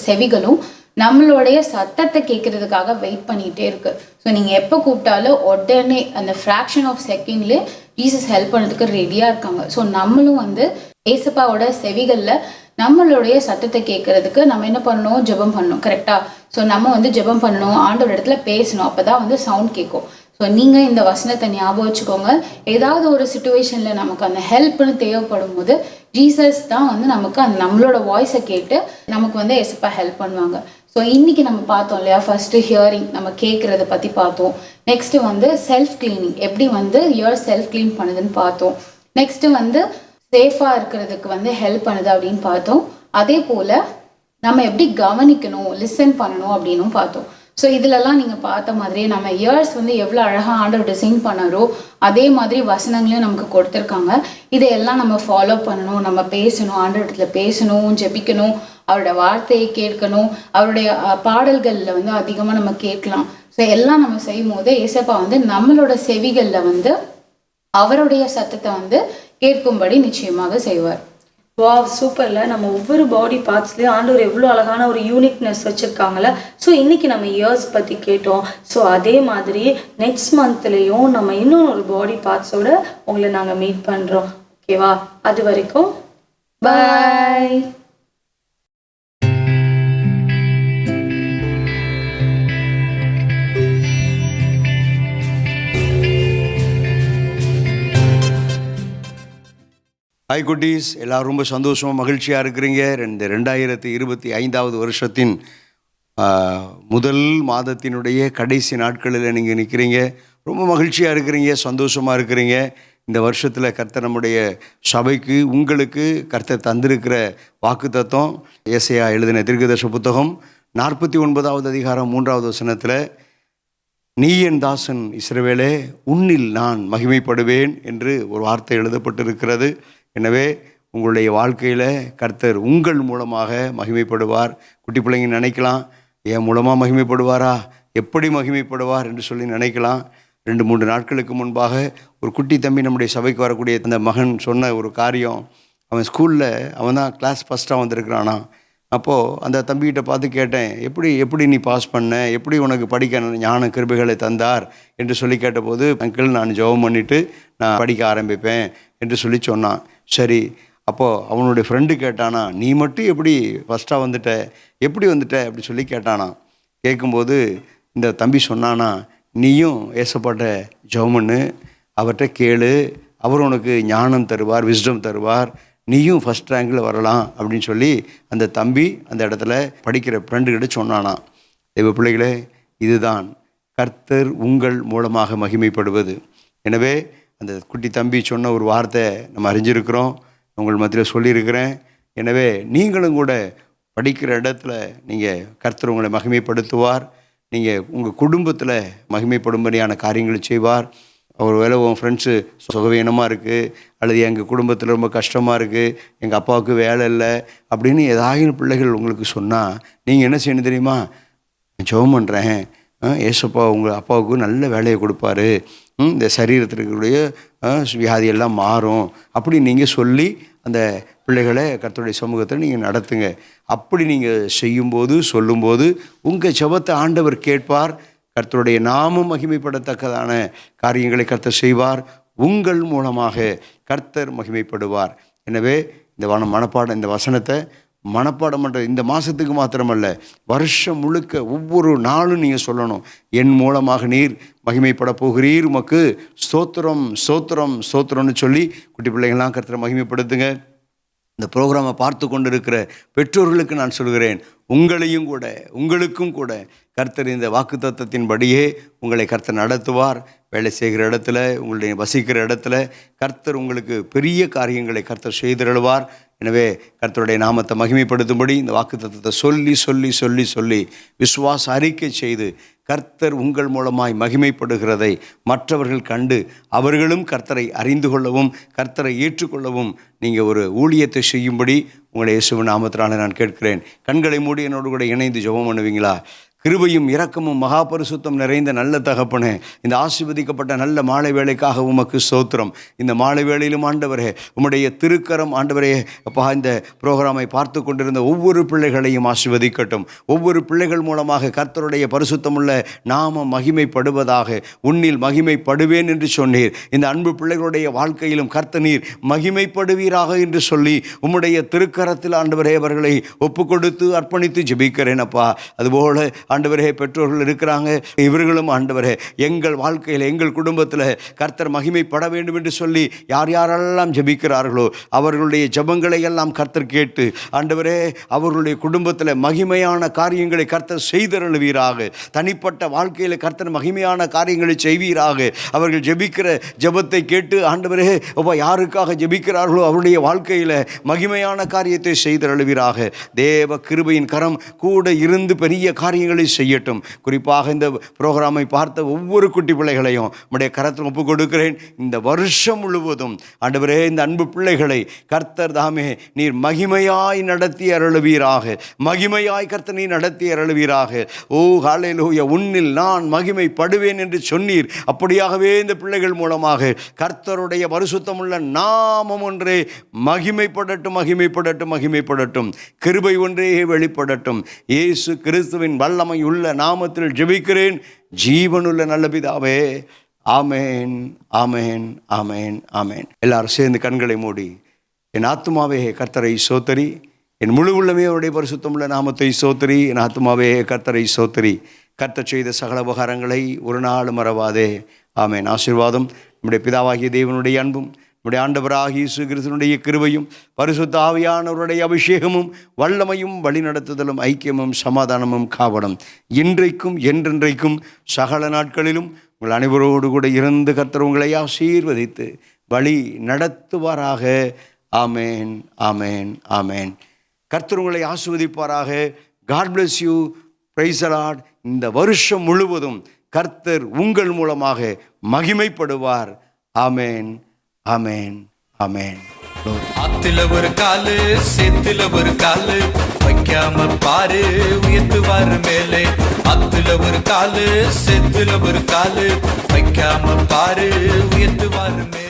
செவிகளும் நம்மளுடைய சத்தத்தை கேட்கறதுக்காக வெயிட் பண்ணிகிட்டே இருக்கு. ஸோ நீங்கள் எப்போ கூப்பிட்டாலும் உடனே அந்த ஃப்ராக்ஷன் ஆஃப் செகண்ட்லேயே ஜீசஸ் ஹெல்ப் பண்ணதுக்கு ரெடியாக இருக்காங்க. ஸோ நம்மளும் வந்து ஏசப்பாவோட செவிகளில் நம்மளுடைய சத்தத்தை கேட்கறதுக்கு நம்ம என்ன பண்ணணும், ஜெபம் பண்ணணும். கரெக்டாக? ஸோ நம்ம வந்து ஜெபம் பண்ணணும், ஆண்டோட இடத்துல பேசணும், அப்போ தான் வந்து சவுண்ட் கேட்கும். ஸோ நீங்கள் இந்த வசனத்தை ஞாபகம் வச்சுக்கோங்க. ஏதாவது ஒரு சுச்சுவேஷனில் நமக்கு அந்த ஹெல்ப்னு தேவைப்படும் போது ஜீசஸ் தான் வந்து நமக்கு அந்த நம்மளோட வாய்ஸை கேட்டு நமக்கு வந்து ஏசப்பா ஹெல்ப் பண்ணுவாங்க. ஸோ இன்றைக்கி நம்ம பார்த்தோம் இல்லையா, ஃபஸ்ட்டு ஹியரிங் நம்ம கேட்குறத பற்றி பார்த்தோம். நெக்ஸ்ட்டு வந்து செல்ஃப் கிளீனிங், எப்படி வந்து இயர் செல்ஃப் கிளீன் பண்ணுதுன்னு பார்த்தோம். நெக்ஸ்ட்டு வந்து சேஃபாக இருக்கிறதுக்கு வந்து ஹெல்ப் பண்ணுது அப்படின்னு பார்த்தோம். அதே போல் நம்ம எப்படி கவனிக்கணும், லிசன் பண்ணணும் அப்படின்னும் பார்த்தோம். ஸோ இதிலெல்லாம் நீங்கள் பார்த்த மாதிரியே நம்ம இயர்ஸ் வந்து எவ்வளோ அழகாக ஆண்டவர் டிசைன் பண்ணாரோ அதே மாதிரி வசனங்களையும் நமக்கு கொடுத்துருக்காங்க. இதையெல்லாம் நம்ம ஃபாலோ பண்ணணும், நம்ம பேசணும், ஆண்டவரத்துல பேசணும், ஜெபிக்கணும், அவரோட வார்த்தையை கேட்கணும், அவருடைய பாடல்களில் வந்து அதிகமாக நம்ம கேட்கலாம். ஸோ எல்லாம் நம்ம செய்யும் போது ஏசப்பா வந்து நம்மளோட செவிகளில் வந்து அவருடைய சத்தத்தை வந்து கேட்கும்படி நிச்சயமாக செய்வார். வா சூப்பரில் நம்ம ஒவ்வொரு பாடி பார்ட்ஸ்லேயும் ஆண்டவர் எவ்வளோ அழகான ஒரு யூனிக்னஸ் வச்சுருக்காங்கள. ஸோ இன்றைக்கி நம்ம இயர்ஸ் பற்றி கேட்டோம். ஸோ அதே மாதிரி நெக்ஸ்ட் மந்த்லேயும் நம்ம இன்னொன்று ஒரு பாடி பார்ட்ஸோடு உங்களை நாங்கள் மீட் பண்ணுறோம். ஓகேவா? அது வரைக்கும் பாய். ஹாய் குட்டீஸ், எல்லோரும் ரொம்ப சந்தோஷமாக மகிழ்ச்சியாக இருக்கிறீங்க. 2025 வருஷத்தின் முதல் மாதத்தினுடைய கடைசி நாட்களில் நீங்கள் நிற்கிறீங்க. ரொம்ப மகிழ்ச்சியாக இருக்கிறீங்க, சந்தோஷமாக இருக்கிறீங்க. இந்த வருஷத்தில் கர்த்தர் நம்முடைய சபைக்கு உங்களுக்கு கர்த்தர் தந்திருக்கிற வாக்குத்தத்தம் ஏசாயா எழுதின தீர்க்கதரிசன புத்தகம் 49வது அதிகாரம் 3வது வசனத்தில், நீ என் தாசன் இஸ்ரவேலே, உன்னில் நான் மகிமைப்படுவேன் என்று ஒரு வார்த்தை எழுதப்பட்டிருக்கிறது. எனவே உங்களுடைய வாழ்க்கையில் கர்த்தர் உங்கள் மூலமாக மகிமைப்படுவார். குட்டி பிள்ளைங்க நினைக்கலாம், என் மூலமாக மகிமைப்படுவாரா, எப்படி மகிமைப்படுவார் என்று சொல்லி நினைக்கலாம். 2-3 நாட்களுக்கு முன்பாக ஒரு குட்டி தம்பி நம்முடைய சபைக்கு வரக்கூடிய அந்த மகன் சொன்ன ஒரு காரியம், அவன் ஸ்கூலில் அவன் தான் கிளாஸ் ஃபஸ்ட்டாக வந்திருக்கிறானா. அப்போது அந்த தம்பிகிட்ட பார்த்து கேட்டேன், எப்படி நீ பாஸ் பண்ண, எப்படி உனக்கு படிக்க ஞான கிருபைகளை தந்தார் என்று சொல்லி கேட்டபோது, அங்கிள் நான் ஜெபம் பண்ணிவிட்டு நான் படிக்க ஆரம்பிப்பேன் என்று சொல்லி சொன்னான். சரி, அப்போது அவனுடைய ஃப்ரெண்டு கேட்டானா, நீ மட்டும் எப்படி ஃபஸ்ட்டாக வந்துட்ட, எப்படி வந்துட்ட அப்படி சொல்லி கேட்டானா. கேட்கும்போது இந்த தம்பி சொன்னானா, நீயும் ஏசப்பாட்ட ஜெபம் பண்ணு, அவர்கிட்ட கேளு, அவர் உனக்கு ஞானம் தருவார், விஸ்டம் தருவார், நீயும் ஃபஸ்ட் ரேங்கில் வரலாம் அப்படின்னு சொல்லி அந்த தம்பி அந்த இடத்துல படிக்கிற ஃப்ரெண்டுக்கிட்ட சொன்னானா. தெய்வ பிள்ளைகளே, இதுதான் கர்த்தர் உங்கள் மூலமாக மகிமைப்படுவது. எனவே அந்த குட்டி தம்பி சொன்ன ஒரு வார்த்தை நம்ம அறிஞ்சிருக்கிறோம், உங்கள் மத்தியில் சொல்லியிருக்கிறேன். எனவே நீங்களும் கூட படிக்கிற இடத்துல நீங்கள் கர்த்தர் உங்களை மகிமைப்படுத்துவார். நீங்கள் உங்கள் குடும்பத்தில் மகிமைப்படும்படியான காரியங்களை செய்வார். ஒரு வேளை உன் ஃப்ரெண்ட்ஸு சுகவீனமாக இருக்குது, அல்லது எங்கள் குடும்பத்தில் ரொம்ப கஷ்டமாக இருக்குது, எங்கள் அப்பாவுக்கு வேலை இல்லை அப்படின்னு ஏதாயிரம் பிள்ளைகள் உங்களுக்கு சொன்னால் நீங்கள் என்ன செய்யணும் தெரியுமா? ஜெபம் பண்ணுறேன், ஏசப்பா உங்கள் அப்பாவுக்கு நல்ல வேலையை கொடுப்பாரு, இந்த சரீரத்திற்குடைய வியாதியெல்லாம் மாறும் அப்படி நீங்கள் சொல்லி அந்த பிள்ளைகளை கர்த்தருடைய சமூகத்தில் நீங்கள் நடத்துங்க. அப்படி நீங்கள் செய்யும்போது சொல்லும்போது உங்கள் ஜெபத்தை ஆண்டவர் கேட்பார். கர்த்தருடைய நாமம் மகிமைப்படத்தக்கதான காரியங்களை கர்த்தர் செய்வார். உங்கள் மூலமாக கர்த்தர் மகிமைப்படுவார். எனவே இந்த வசனத்தை மனப்பாடம் பண்ணுற இந்த மாதத்துக்கு மாத்திரமல்ல, வருஷம் முழுக்க ஒவ்வொரு நாளும் நீங்கள் சொல்லணும், என் மூலமாக நீர் மகிமைப்பட போகிறீர், உமக்கு ஸ்தோத்திரம் ஸ்தோத்திரம் ஸ்தோத்திரம்னு சொல்லி குட்டி பிள்ளைங்கள்லாம் கர்த்தரை மகிமைப்படுத்துங்க. இந்த ப்ரோக்ராமை பார்த்து கொண்டு இருக்கிற பெற்றோர்களுக்கு நான் சொல்கிறேன், உங்களுக்கும் கூட கர்த்தர் இந்த வாக்குத்தத்தத்தின்படியே உங்களை கர்த்தர் நடத்துவார். வேலை செய்கிற இடத்துல, உங்களுடைய வசிக்கிற இடத்துல கர்த்தர் உங்களுக்கு பெரிய காரியங்களை கர்த்தர் செய்திருவார். எனவே கர்த்தருடைய நாமத்தை மகிமைப்படுத்தும்படி இந்த வாக்குத்தத்தத்தை சொல்லி சொல்லி சொல்லி சொல்லி விசுவாச அறிக்கை செய்து கர்த்தர் உங்கள் மூலமாய் மகிமைப்படுகிறதை மற்றவர்கள் கண்டு அவர்களும் கர்த்தரை அறிந்து கொள்ளவும் கர்த்தரை ஏற்றுக்கொள்ளவும் நீங்கள் ஒரு ஊழியத்தை செய்யும்படி உங்களை இயேசுவின் நாமத்தினால நான் கேட்கிறேன். கண்களை மூடி என்னோடு கூட இணைந்து ஜெபம் பண்ணுவீங்களா? கிருபையும் இரக்கமும் மகா பரிசுத்தம் நிறைந்த நல்ல தகப்பனே, இந்த ஆசீர்வதிக்கப்பட்ட நல்ல மாலை வேளைக்காக உமக்கு ஸ்தோத்திரம். இந்த மாலை வேளையிலும் ஆண்டவரே உம்முடைய திருக்கரம் ஆண்டவரே அப்பா இந்த புரோகிராமை பார்த்து கொண்டிருந்த ஒவ்வொரு பிள்ளைகளையும் ஆசீர்வதிக்கட்டும். ஒவ்வொரு பிள்ளைகள் மூலமாக கர்த்தருடைய பரிசுத்தமுள்ள நாமம் மகிமைப்படுவதாக. உன்னில் மகிமைப்படுவேன் என்று சொன்னீர். இந்த அன்பு பிள்ளைகளுடைய வாழ்க்கையிலும் கர்த்த நீர் மகிமைப்படுவீராக என்று சொல்லி உம்முடைய திருக்கரத்தில் ஆண்டவரே அவர்களை ஒப்பு கொடுத்து அர்ப்பணித்து ஜெபிக்கிறேன் அப்பா. அதுபோல ஆண்டவரே பெற்றோர்கள் இருக்கிறாங்க, இவர்களும் ஆண்டவரே எங்கள் வாழ்க்கையில் எங்கள் குடும்பத்தில் கர்த்தர் மகிமைப்பட வேண்டும் என்று சொல்லி யாரெல்லாம் ஜெபிக்கிறார்களோ அவர்களுடைய ஜெபங்களை எல்லாம் கர்த்தர் கேட்டு ஆண்டவரே அவர்களுடைய குடும்பத்தில் மகிமையான காரியங்களை கர்த்தர் செய்தருளுவீராக. தனிப்பட்ட வாழ்க்கையில் கர்த்தர் மகிமையான காரியங்களை செய்வீராக. அவர்கள் ஜெபிக்கிற ஜெபத்தை கேட்டு ஆண்டவரே யாருக்காக ஜெபிக்கிறார்களோ அவருடைய வாழ்க்கையில் மகிமையான காரியத்தை செய்தருளுவீராக. தேவ கிருபையின் கரம் கூட இருந்து பெரிய காரியங்களை செய்யட்டும். குறிப்பாக இந்த புரோகிராமை பார்த்த ஒவ்வொரு குட்டி பிள்ளைகளையும் உம்முடைய கரத்தில் ஒப்புக் கொடுக்கிறேன். இந்த வருஷம் முழுவதும் ஆண்டவரே இந்த அன்பு பிள்ளைகளை கர்த்தர் தாமே நீர் மகிமையாய் நடத்தி அருளுவீராக. மகிமையாய் கர்த்தர் நீர் நடத்தி அருளுவீராக. ஓ ஹல்லேலூயா, உன்னில் நான் மகிமைப்படுவேன் என்று சொன்னீர். அப்படியாகவே இந்த பிள்ளைகள் மூலமாக கர்த்தருடைய பரிசுத்தமுள்ள நாமம் ஒன்றே மகிமைப்படட்டும் மகிமைப்படட்டும் மகிமைப்படட்டும். கிருபை ஒன்றே வெளிப்படட்டும். இயேசு கிறிஸ்துவின் வல்லமை உள்ள நாமத்தில் ஜெபிக்கிறேன் ஜீவனுள்ள நல்ல பிதாவே. ஆமேன் ஆமேன் ஆமேன் ஆமேன். எல்லாரும் சேர்ந்து கண்களை மூடி, என் ஆத்துமாவே கர்த்தரை சோத்தரி, என் முழு உள்ளமே அவருடைய பரிசுத்தமுள்ள நாமத்தை சோத்தரி. என் ஆத்துமாவே கர்த்தரை சோத்தரி, கர்த்தர் செய்த சகல உபகாரங்களை ஒரு நாள் மறவாதே. ஆமேன். ஆசீர்வாதம் நம்முடைய பிதாவாகிய தேவனுடைய அன்பும் நம்முடைய ஆண்டவராகிய இயேசு கிறிஸ்துவினுடைய கிருபையும் பரிசுத்த ஆவியானவருடைய அபிஷேகமும் வல்லமையும் வழிநடத்துதலும் ஐக்கியமும் சமாதானமும் காவலும் இன்றைக்கும் என்றென்றைக்கும் சகல நாட்களிலும் உங்கள் அனைவரோடு கூட இருந்து கர்த்தர் உங்களை ஆசீர்வதித்து வழி நடத்துவாராக. ஆமேன் ஆமேன் ஆமேன். கர்த்தர் உங்களை ஆசீர்வதிப்பாராக. God bless you. Praise the Lord. இந்த வருஷம் முழுவதும் கர்த்தர் உங்கள் மூலமாக மகிமைப்படுவார். ஆமேன் ஆமேன் ஆமேன். ஆத்துல ஒரு காலு சேத்துல ஒரு காலு வைக்காம பாரு உயர்த்துவாரு மேலே. ஆத்துல ஒரு காலு சேத்துல ஒரு காலு வைக்காம பாரு உயர்த்துவாரு மேலே.